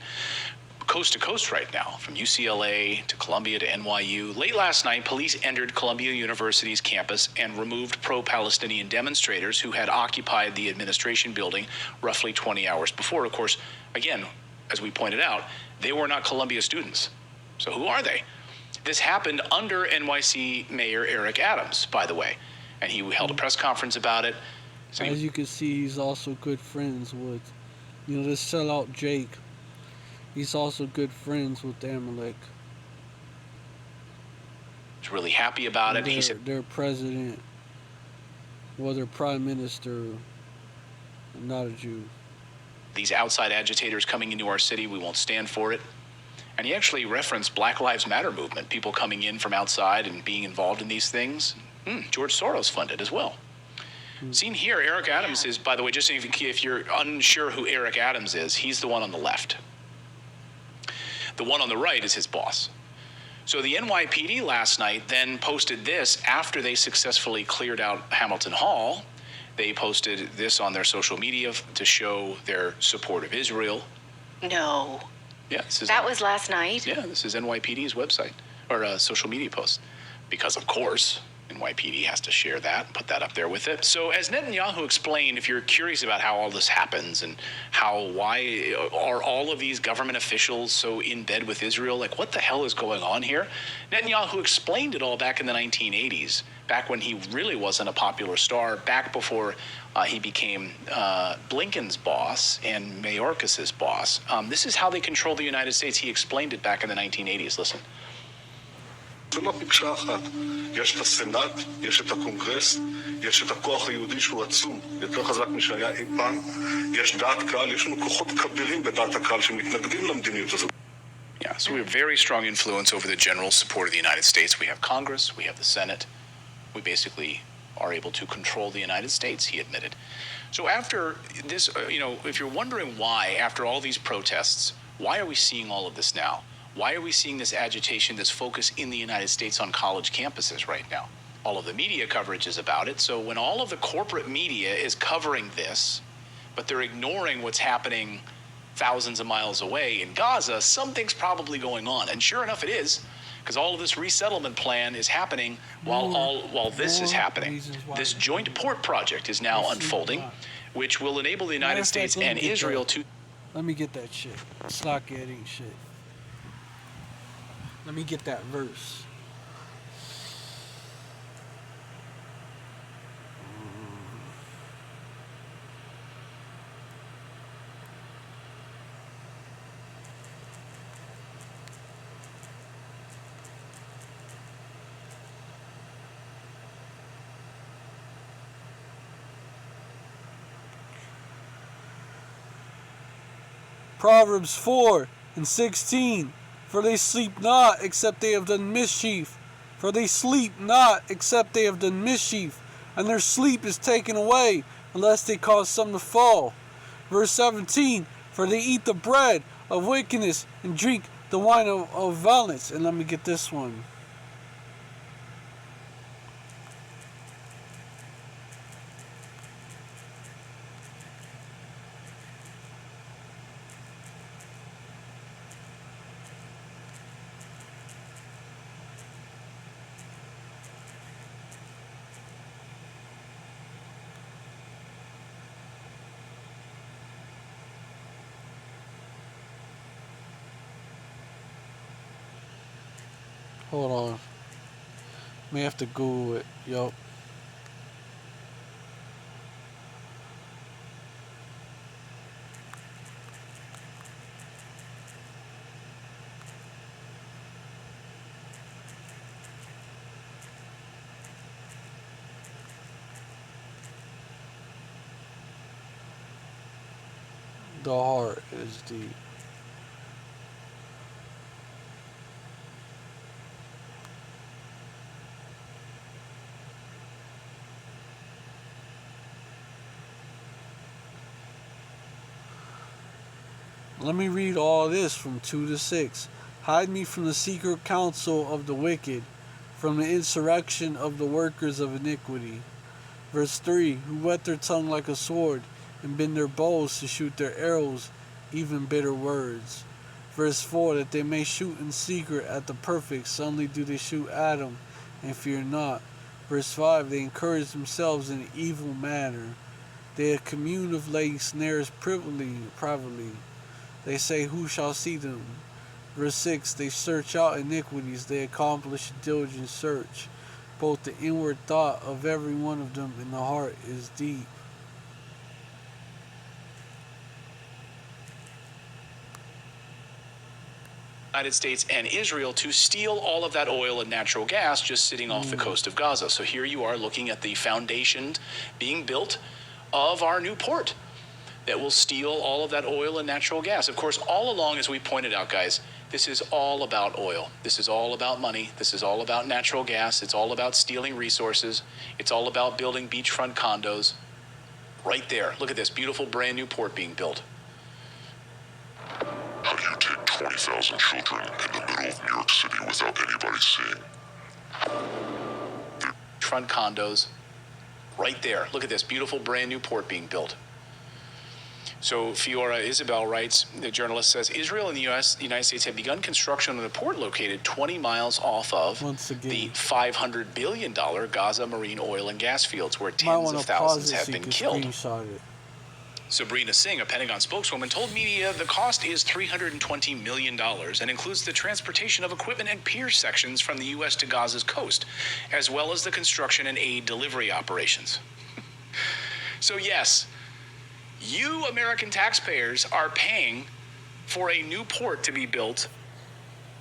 Coast to coast right now, from UCLA to Columbia to NYU. Late last night, police entered Columbia University's campus and removed pro-Palestinian demonstrators who had occupied the administration building roughly 20 hours before. Of course, again, as we pointed out, they were not Columbia students. So who are they? This happened under NYC Mayor Eric Adams, by the way, and he held a press conference about it. So as you can see, he's also good friends with, this sellout Jake. He's also good friends with Amalek. He's really happy about it. He said their president, well, their prime minister, not a Jew. These outside agitators coming into our city, we won't stand for it. And he actually referenced Black Lives Matter movement, people coming in from outside and being involved in these things. George Soros funded as well. Seen here, Eric Adams is, by the way, just if you're unsure who Eric Adams is, he's the one on the left. The one on the right is his boss. So the NYPD last night then posted this after they successfully cleared out Hamilton Hall. They posted this on their social media to show their support of Israel. No. Yeah, that was last night? Yeah, this is NYPD's website, or social media post. Because, of course, NYPD has to share that, put that up there with it. So as Netanyahu explained, if you're curious about how all this happens and why are all of these government officials so in bed with Israel, like what the hell is going on here? Netanyahu explained it all back in the 1980s, back when he really wasn't a popular star, back before he became Blinken's boss and Mayorkas's boss. This is how they control the United States. He explained it back in the 1980s. Listen. זה לא מקשה אחת. יש את הסנאט, יש את הקונגרס, יש את הכוח היהודי שהוא עצום, יותר חזק משהיה אי פעם. יש דעת קהל, יש לנו כוחות כבירים בדעת הקהל שמתנגדים למדיניות הזאת. Yeah, so we have very strong influence over the general support of the United States. We have Congress, we have the Senate. We basically are able to control the United States, he admitted. So after this, if you're wondering why, after all these protests, why are we seeing all of this now? Why are we seeing this agitation, this focus in the United States on college campuses right now? All of the media coverage is about it. So when all of the corporate media is covering this, but they're ignoring what's happening thousands of miles away in Gaza, something's probably going on. And sure enough, it is, because all of this resettlement plan is happening while this is happening. This joint port project is now unfolding, which will enable the United States and Israel to... Let me get that shit. Stock getting shit. Let me get that verse. Proverbs 4:16. For they sleep not, except they have done mischief. For they sleep not, except they have done mischief. And their sleep is taken away, unless they cause some to fall. Verse 17. For they eat the bread of wickedness, and drink the wine of violence. And let me get this one. Hold on. May have to Google it. Yup. The heart is deep. Let me read all this from 2 to 6. Hide me from the secret counsel of the wicked, from the insurrection of the workers of iniquity. Verse 3, who whet their tongue like a sword, and bend their bows to shoot their arrows, even bitter words. Verse 4, that they may shoot in secret at the perfect, suddenly do they shoot at him, and fear not. Verse 5, they encourage themselves in an evil manner. They commune of laying snares privately. They say, who shall see them? Verse 6, they search out iniquities, they accomplish a diligent search. Both the inward thought of every one of them in the heart is deep. United States and Israel to steal all of that oil and natural gas just sitting off the coast of Gaza. So here you are looking at the foundation being built of our new port that will steal all of that oil and natural gas. Of course, all along, as we pointed out, guys, this is all about oil. This is all about money. This is all about natural gas. It's all about stealing resources. It's all about building beachfront condos. Right there. Look at this beautiful brand new port being built. How do you take 20,000 children in the middle of New York City without anybody seeing? Front condos. Right there. Look at this beautiful brand new port being built. So Fiora Isabel writes, the journalist says, Israel and the United States have begun construction on a port located 20 miles off of the $500 billion Gaza marine oil and gas fields where tens of thousands have been killed. Sabrina Singh, a Pentagon spokeswoman, told media the cost is $320 million and includes the transportation of equipment and pier sections from the U.S. to Gaza's coast, as well as the construction and aid delivery operations. So yes, you American taxpayers are paying for a new port to be built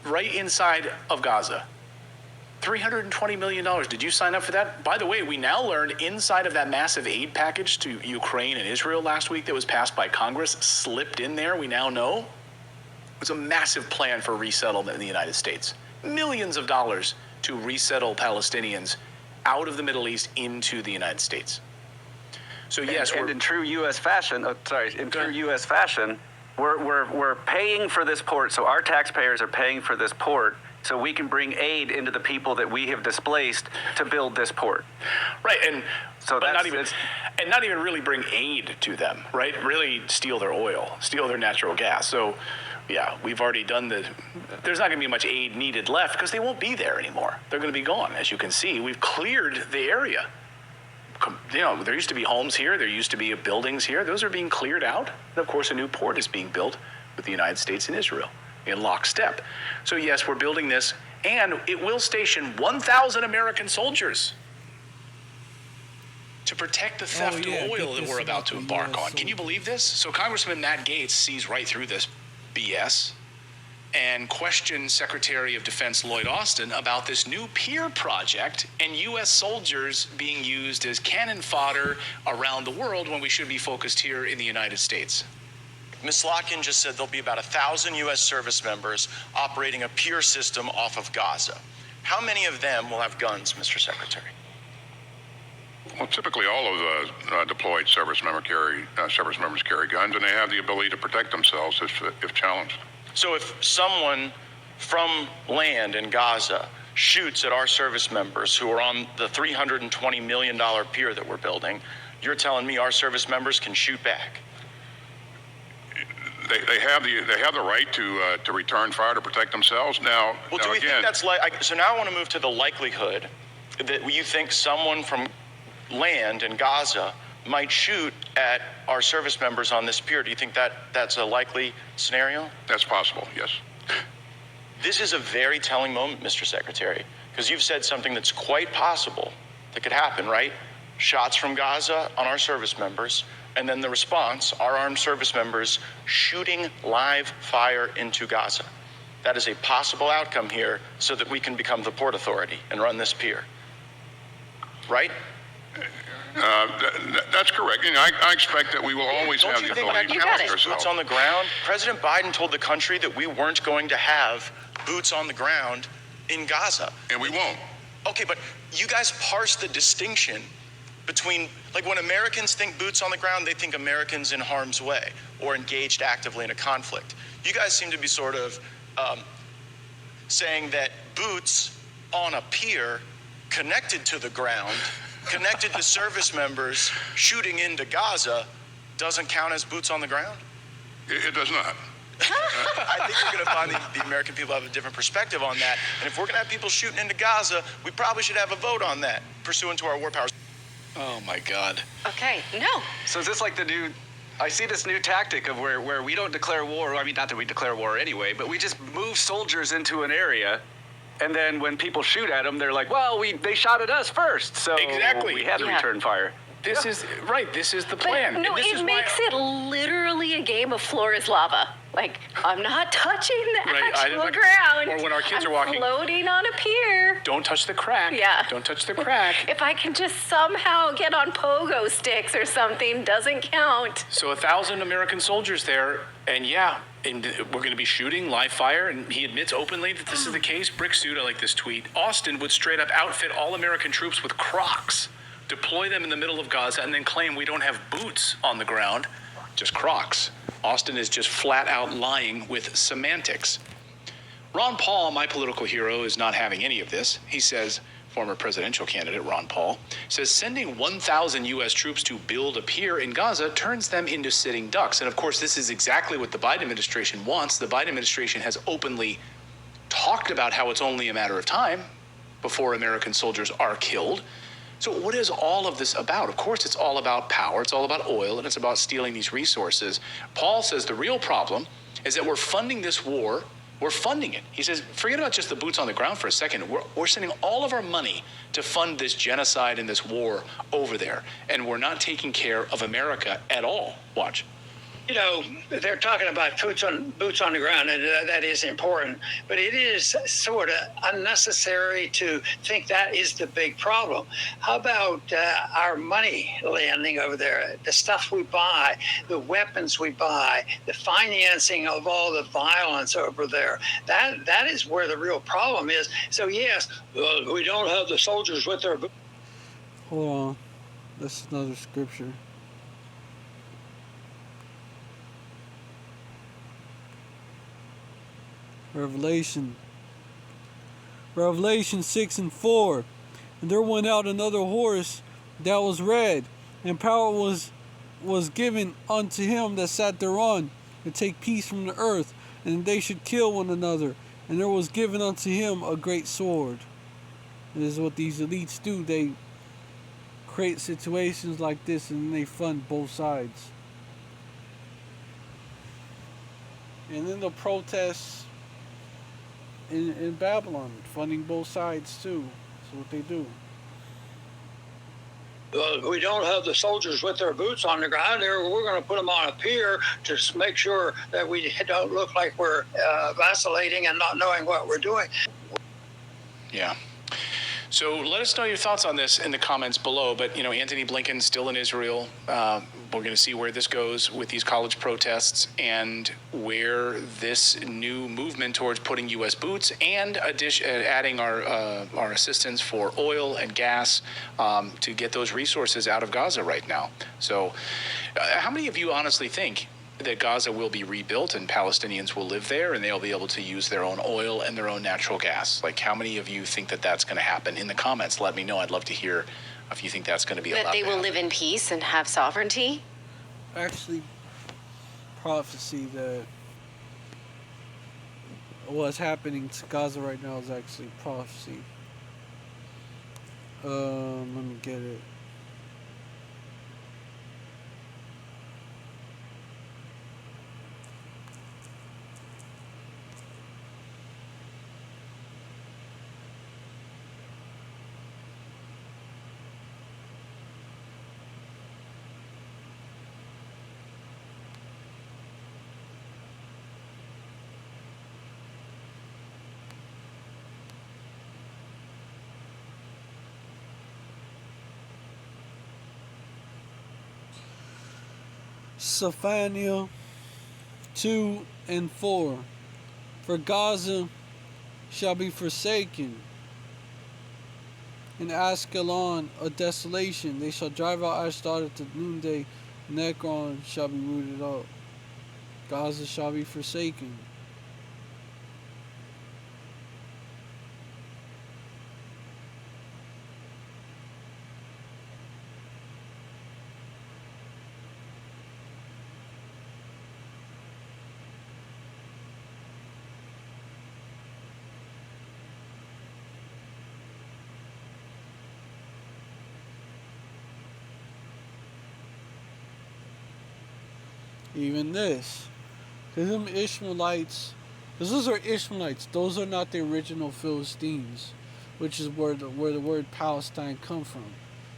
right inside of Gaza. $320 million. Did you sign up for that? By the way, we now learned inside of that massive aid package to Ukraine and Israel last week that was passed by Congress, slipped in there, we now know, it was a massive plan for resettlement in the United States. Millions of dollars to resettle Palestinians out of the Middle East into the United States. So yes, and in true U.S. fashion, U.S. fashion, we're paying for this port. So our taxpayers are paying for this port, so we can bring aid into the people that we have displaced to build this port. Right, and so that's not even really bring aid to them, right? Really steal their oil, steal their natural gas. So, yeah, we've already done there's not going to be much aid needed left because they won't be there anymore. They're going to be gone. As you can see, we've cleared the area. You know, there used to be homes here. There used to be buildings here. Those are being cleared out. And, of course, a new port is being built with the United States and Israel in lockstep. So, yes, we're building this, and it will station 1,000 American soldiers to protect the theft of oil that we're about to embark on. Can you believe this? So Congressman Matt Gaetz sees right through this BS and questioned Secretary of Defense Lloyd Austin about this new pier project and U.S. soldiers being used as cannon fodder around the world when we should be focused here in the United States. Ms. Locken just said there'll be about 1,000 U.S. service members operating a pier system off of Gaza. How many of them will have guns, Mr. Secretary? Well, typically all of the deployed service members carry guns, and they have the ability to protect themselves if challenged. So if someone from land in Gaza shoots at our service members who are on the $320 million pier that we're building, you're telling me our service members can shoot back? They have the right to return fire to protect themselves. Now, well, do we think that's so? Now I want to move to the likelihood that you think someone from land in Gaza might shoot at our service members on this pier. Do you think that that's a likely scenario? That's possible, yes. This is a very telling moment, Mr. Secretary, because you've said something that's quite possible that could happen, right? Shots from Gaza on our service members, and then the response, our armed service members shooting live fire into Gaza. That is a possible outcome here so that we can become the Port Authority and run this pier. Right? That's correct. You know, I expect that we will always have the ability to protect ourselves. Boots on the ground. President Biden told the country that we weren't going to have boots on the ground in Gaza. And we won't. Okay, but you guys parse the distinction between, like, when Americans think boots on the ground, they think Americans in harm's way or engaged actively in a conflict. You guys seem to be sort of saying that boots on a pier connected to the ground connected to service members shooting into Gaza doesn't count as boots on the ground? It does not. I think you're going to find the American people have a different perspective on that. And if we're going to have people shooting into Gaza, we probably should have a vote on that, pursuant to our war powers. Oh my God. Okay, no. So is this like the new? I see this new tactic of where we don't declare war. I mean, not that we declare war anyway, but we just move soldiers into an area, and then when people shoot at them, they're like, "Well, they shot at us first, so Exactly. we had to Yeah. return fire." This is right. This is the plan. No, And this it is makes it literally a game of floor is lava. Like, I'm not touching the Right, I actual didn't- ground. or when our kids I'm are walking- floating on a pier. Don't touch the crack. Yeah. Don't touch the crack. If I can just somehow get on pogo sticks or something, doesn't count. So 1,000 American soldiers there, and yeah, and we're going to be shooting live fire. And he admits openly that this is the case. Brick Suit, I like this tweet. Austin would straight up outfit all American troops with Crocs, deploy them in the middle of Gaza, and then claim we don't have boots on the ground, just Crocs. Austin is just flat out lying with semantics. Ron Paul, my political hero, is not having any of this. He says, former presidential candidate Ron Paul, says sending 1,000 U.S. troops to build a pier in Gaza turns them into sitting ducks. And of course, this is exactly what the Biden administration wants. The Biden administration has openly talked about how it's only a matter of time before American soldiers are killed. So what is all of this about? Of course, it's all about power. It's all about oil, and it's about stealing these resources. Paul says the real problem is that we're funding this war. We're funding it. He says, forget about just the boots on the ground for a second. We're sending all of our money to fund this genocide and this war over there, and we're not taking care of America at all. Watch. You know, they're talking about boots on the ground, and that is important. But it is sort of unnecessary to think that is the big problem. How about our money landing over there? The stuff we buy, the weapons we buy, the financing of all the violence over there. That is where the real problem is. So yes, we don't have the soldiers with their. Hold on. That's another scripture. Revelation 6:4. And there went out another horse that was red, and power was given unto him that sat thereon, to take peace from the earth, and they should kill one another. And there was given unto him a great sword. This is what these elites do. They create situations like this, and they fund both sides. And then the protests in Babylon, funding both sides too. That's what they do. We don't have the soldiers with their boots on the ground. We're going to put them on a pier to make sure that we don't look like we're vacillating and not knowing what we're doing. Yeah. So let us know your thoughts on this in the comments below. But, you know, Antony Blinken's still in Israel. We're going to see where this goes with these college protests and where this new movement towards putting U.S. boots and adding our assistance for oil and gas to get those resources out of Gaza right now. So how many of you honestly think that Gaza will be rebuilt and Palestinians will live there and they'll be able to use their own oil and their own natural gas? Like, how many of you think that that's going to happen? In the comments, let me know. I'd love to hear if you think that's going to be allowed. That they will live in peace and have sovereignty? Actually, prophecy that what's happening to Gaza right now is actually prophecy. Let me get it. Zephaniah 2:4. For Gaza shall be forsaken, and Askelon a desolation. They shall drive out Ashdod at the noonday, and Ekron shall be rooted up. Gaza shall be forsaken. Even this. Because them Ishmaelites, because those are Ishmaelites, those are not the original Philistines, which is where the word Palestine come from.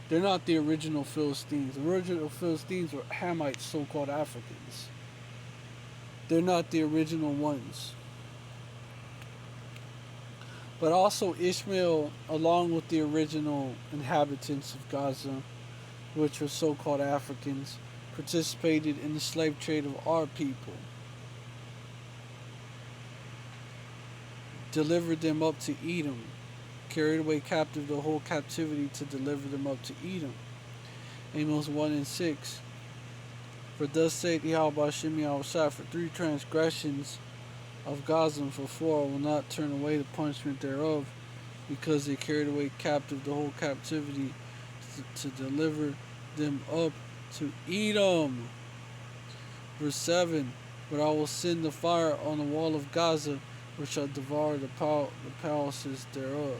They're not the original Philistines. The original Philistines were Hamites, so-called Africans. They're not the original ones. But also Ishmael, along with the original inhabitants of Gaza, which were so-called Africans, participated in the slave trade of our people. Delivered them up to Edom. Carried away captive the whole captivity to deliver them up to Edom. Amos 1:6. For thus saith Yahweh Hashem Yahushua, for 3 transgressions of Gaza and for 4 I will not turn away the punishment thereof, because they carried away captive the whole captivity to deliver them up to Edom. Verse 7. But I will send the fire on the wall of Gaza, which shall devour the palaces thereof.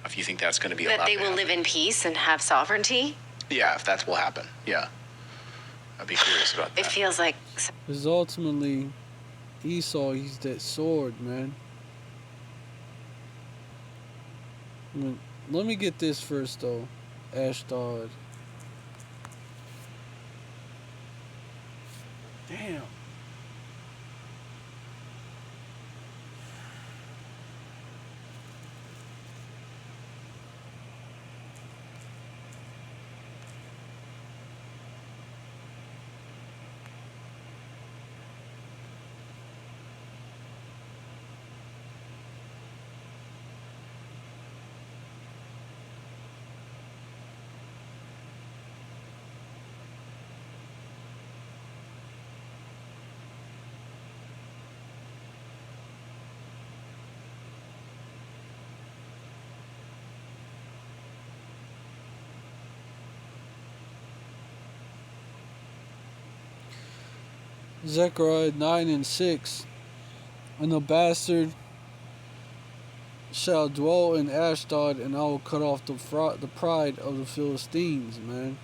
If you think that's going to be That allowed they to will happen. live in peace and have sovereignty? Yeah, if that will happen. Yeah. I'd be curious about that. It feels like... Because ultimately, Esau, he's that sword, man. Let me get this first, though. Ashdod. Damn. Zechariah 9:6. And the bastard shall dwell in Ashdod, and I will cut off the pride of the Philistines, man.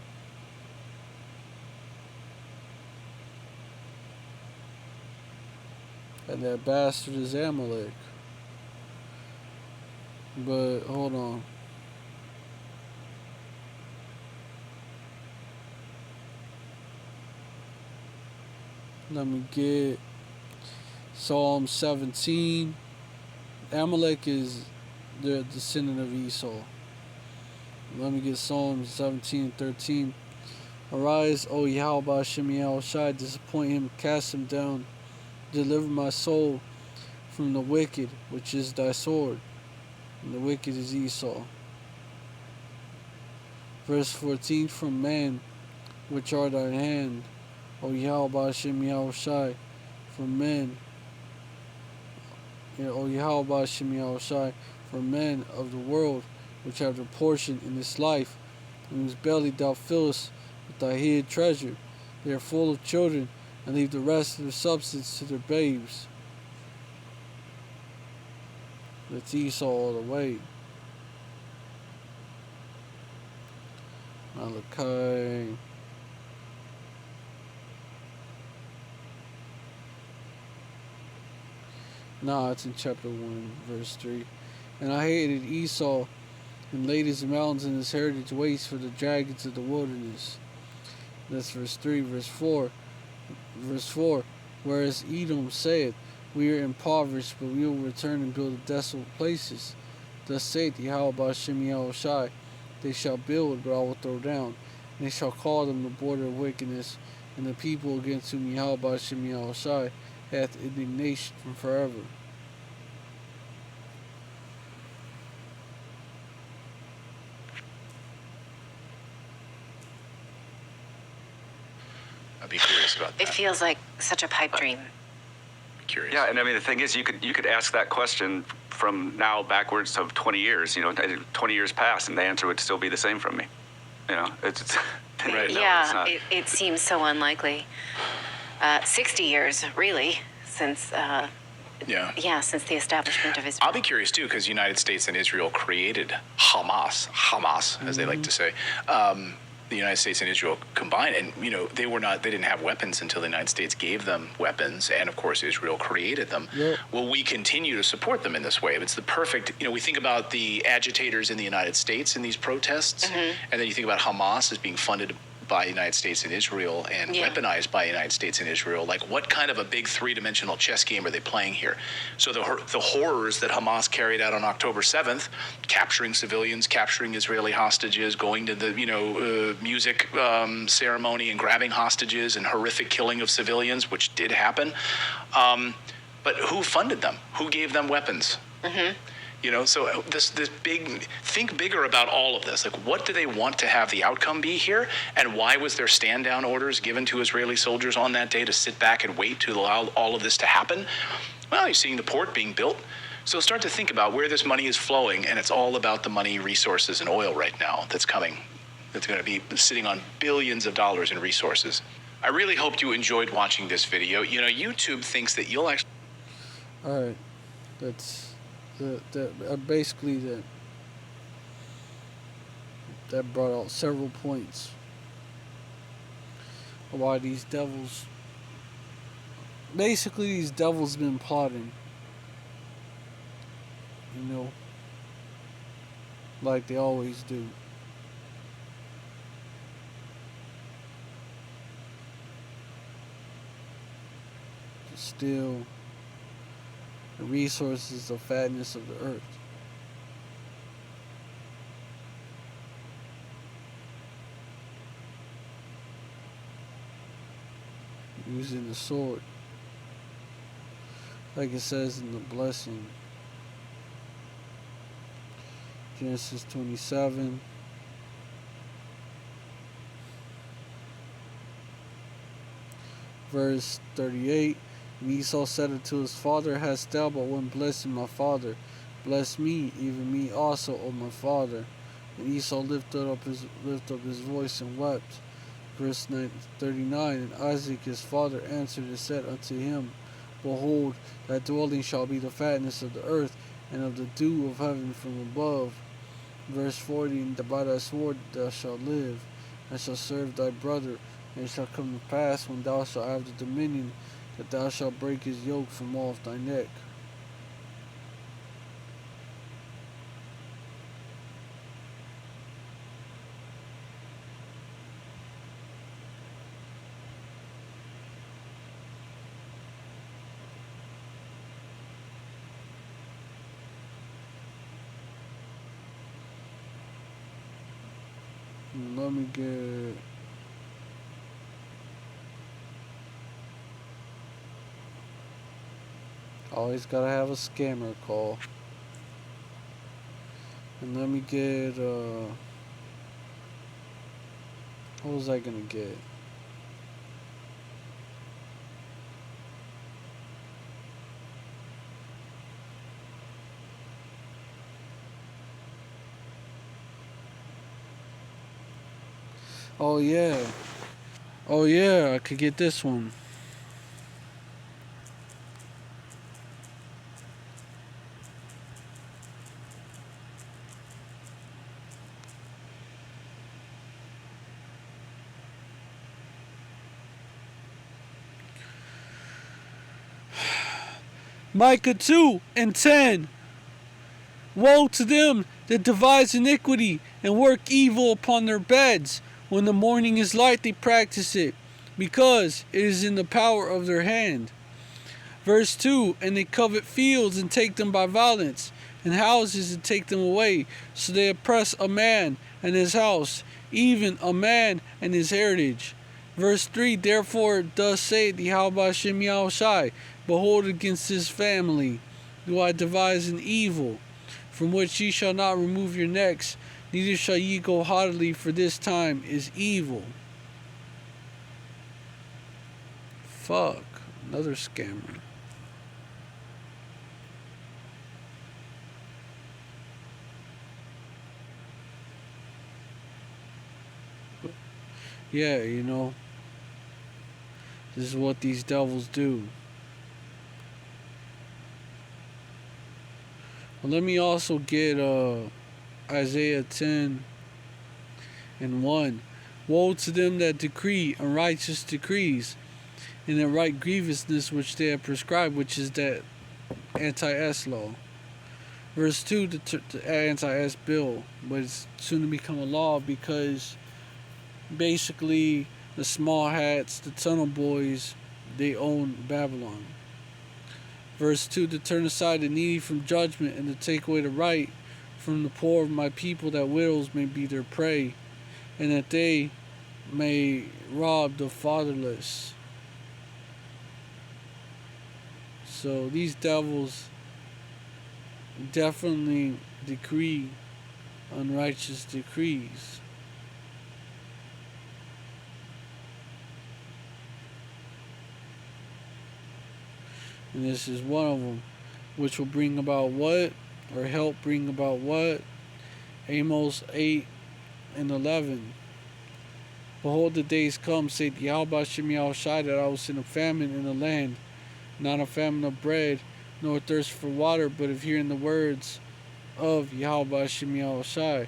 And that bastard is Amalek. But hold on. Let me get Psalm 17. Amalek is the descendant of Esau. Let me get Psalm 17:13. Arise, O Yahweh Hashem Yahushai, disappoint him, cast him down, deliver my soul from the wicked, which is thy sword. And the wicked is Esau. Verse 14, from man, which are thine hand, O Yahweh Hashem Yahushai, from men, O Yahweh Hashem Yahushai, for men of the world, which have their portion in this life, in whose belly thou fillest with thy hid treasure. They are full of children, and leave the rest of their substance to their babes. That's Esau all the way. Malachi. Nah, it's in chapter 1, verse 3. And I hated Esau, and laid his mountains and his heritage waste for the dragons of the wilderness. That's verse 3. Verse 4. Verse 4. Whereas Edom saith, we are impoverished, but we will return and build the desolate places. Thus saith Yahweh Hashem Yahushai, they shall build, but I will throw down. And they shall call them the border of wickedness, and the people against whom Yahweh Hashem Yahushai hath indignation from forever. It feels like such a pipe dream. Curious. Yeah, and I mean the thing is, you could ask that question from now backwards of 20 years. 20 years pass, and the answer would still be the same from me. It's right. Yeah, it seems so unlikely. 60 years, really, since since the establishment of Israel. I'll be curious too, because United States and Israel created Hamas, as they like to say. The United States and Israel combined, and they didn't have weapons until the United States gave them weapons, and of course Israel created them. Yep. Will we continue to support them in this way? It's the perfect, we think about the agitators in the United States in these protests, and then you think about Hamas as being funded by the United States and Israel and weaponized by the United States and Israel. Like, what kind of a big three-dimensional chess game are they playing here? So the horrors that Hamas carried out on October 7th, capturing civilians, capturing Israeli hostages, going to the music ceremony and grabbing hostages and horrific killing of civilians, which did happen. But who funded them? Who gave them weapons? So this big, think bigger about all of this. Like, what do they want to have the outcome be here? And why was there stand-down orders given to Israeli soldiers on that day to sit back and wait to allow all of this to happen? Well, you're seeing the port being built. So start to think about where this money is flowing, and it's all about the money, resources, and oil right now that's coming. That's going to be sitting on billions of dollars in resources. I really hoped you enjoyed watching this video. YouTube thinks that you'll actually... All right, that's... basically that brought out several points of why these devils been plotting, like they always do. To steal the resources, the fatness of the earth. Using the sword, like it says in the blessing, Genesis 27. Verse 38. And Esau said unto his father, Hast thou but one blessing, my father? Bless me, even me also, O my father. And Esau lifted up his voice and wept. Verse 39. And Isaac his father answered and said unto him, Behold, thy dwelling shall be the fatness of the earth, and of the dew of heaven from above. Verse 40. And by thy sword thou shalt live, and shalt serve thy brother. And it shall come to pass, when thou shalt have the dominion, that thou shalt break his yoke from off thy neck. Let me get... Always gotta have a scammer call. And let me get, what was I gonna get? Oh yeah, I could get this one. Micah 2:10. Woe to them that devise iniquity and work evil upon their beds. When the morning is light, they practice it, because it is in the power of their hand. Verse 2. And they covet fields and take them by violence, and houses and take them away. So they oppress a man and his house, even a man and his heritage. Verse 3. Therefore thus saith Yahweh Hashem Yahushai, Behold, against this family do I devise an evil, from which ye shall not remove your necks, neither shall ye go haughtily, for this time is evil. Fuck. Another scammer. Yeah, you know, this is what these devils do. Well, let me also get Isaiah 10:1. Woe to them that decree unrighteous decrees, and that write grievousness which they have prescribed, which is that anti-S law. Verse 2, the anti-S bill, but it's soon to become a law because basically the small hats, the tunnel boys, they own Babylon. Verse 2, to turn aside the needy from judgment and to take away the right from the poor of my people, that widows may be their prey, and that they may rob the fatherless. So these devils definitely decree unrighteous decrees. And this is one of them, which will bring about what? Or help bring about what? Amos 8:11. Behold, the days come, saith Yahweh Shem Yahushai, that I will send a famine in the land, not a famine of bread, nor thirst for water, but of hearing the words of Yahweh Shem Yahushai.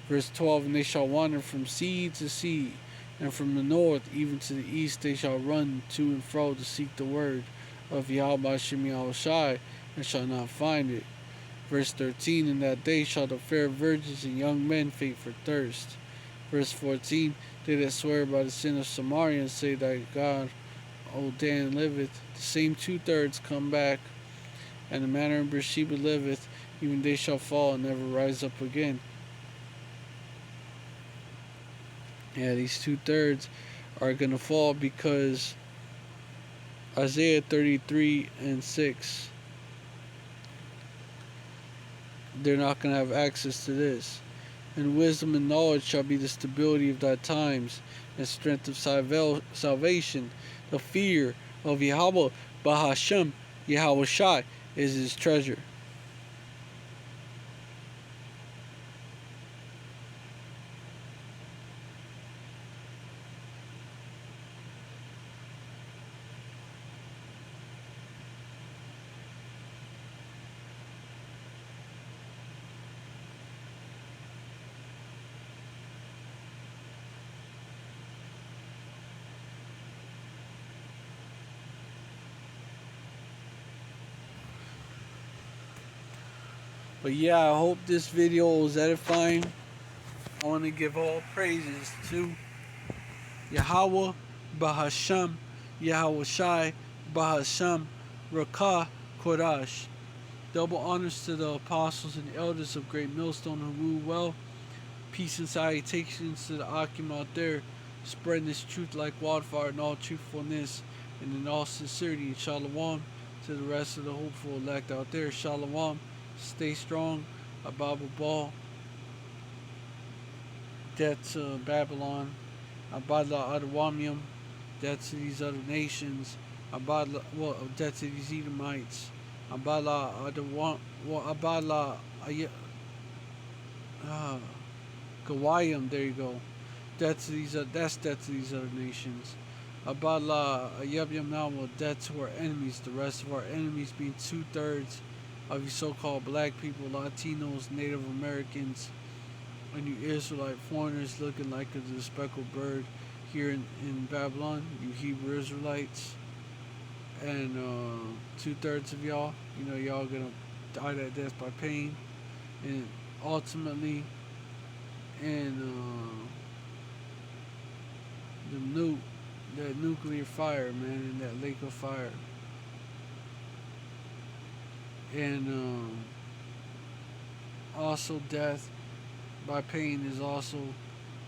Verse 12, and they shall wander from sea to sea, and from the north even to the east they shall run to and fro to seek the word of Yahweh Shem Yahushai, and shall not find it. Verse 13, in that day shall the fair virgins and young men faint for thirst. Verse 14, they that swear by the sin of Samaria and say that God, O Dan, liveth, the same 2/3 come back, and the manner in Beersheba liveth, even they shall fall and never rise up again. Yeah, these 2/3 are going to fall because Isaiah 33:6, they're not going to have access to this. And wisdom and knowledge shall be the stability of thy times, and strength of salvation. The fear of Yahweh Bahashem Yahweh Shai is his treasure. But yeah, I hope this video was edifying. I want to give all praises to Yahweh Bahashem Yahweh Shai Bahashem Rakah Kodash. Double honors to the apostles and elders of Great Millstone who rule well. Peace and salutations to the Akim out there, spreading this truth like wildfire in all truthfulness and in all sincerity. And shalom to the rest of the hopeful elect out there. Shalom. Stay strong. Ababa Ball. Death to Babylon. Abadla Adawamium. Death to these other nations. Death to these Edomites. Abadla Adawam. Abadla Gawayim. There you go. Death to these. That's death to these other nations. Abadla Ayabyam Nawa. Death to our enemies. The rest of our enemies being 2/3 of you so-called black people, Latinos, Native Americans, and you Israelite foreigners looking like a speckled bird here in Babylon, you Hebrew Israelites, and 2/3 of y'all, you know, y'all gonna die that death by pain, and ultimately, and that nuclear fire, man, in that lake of fire. And also death by pain is also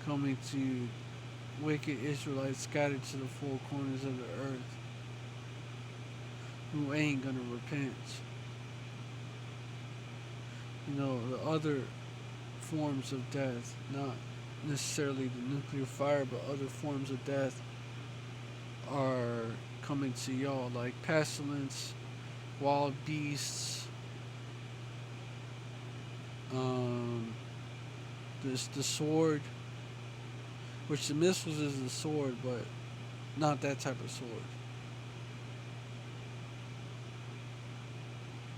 coming to wicked Israelites scattered to the four corners of the earth who ain't gonna repent. You know, the other forms of death, not necessarily the nuclear fire, but other forms of death are coming to y'all, like pestilence, wild beasts, this the sword, which the missiles is the sword, but not that type of sword.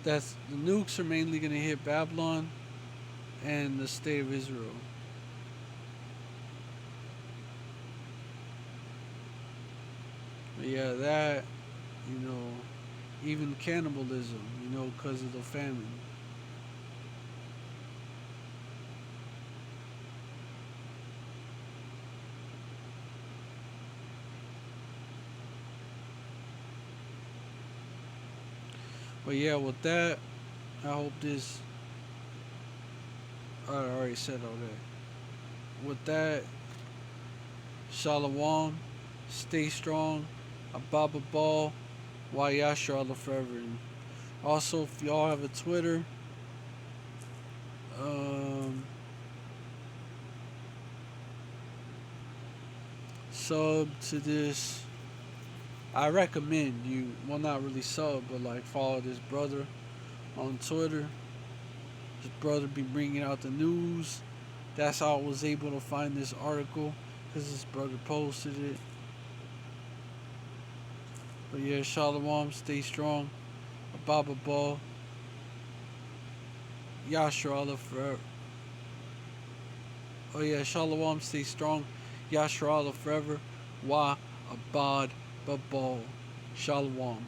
That's the nukes are mainly gonna hit Babylon and the state of Israel. But yeah, that, even cannibalism, because of the famine. But yeah, with that, I hope this. I already said all that. With that, Shalom, stay strong, Ababa Ball, Wayasha Allah forever. And also, if y'all have a Twitter, sub to this. I recommend you, well, not really sub, but like follow this brother on Twitter. His brother be bringing out the news. That's how I was able to find this article, because his brother posted it. But yeah, Shalom, stay strong. Ababa Ball. Yashar Allah forever. Oh yeah, Shalom, stay strong. Yashar Allah forever. Wa Abad Babal. Shalom.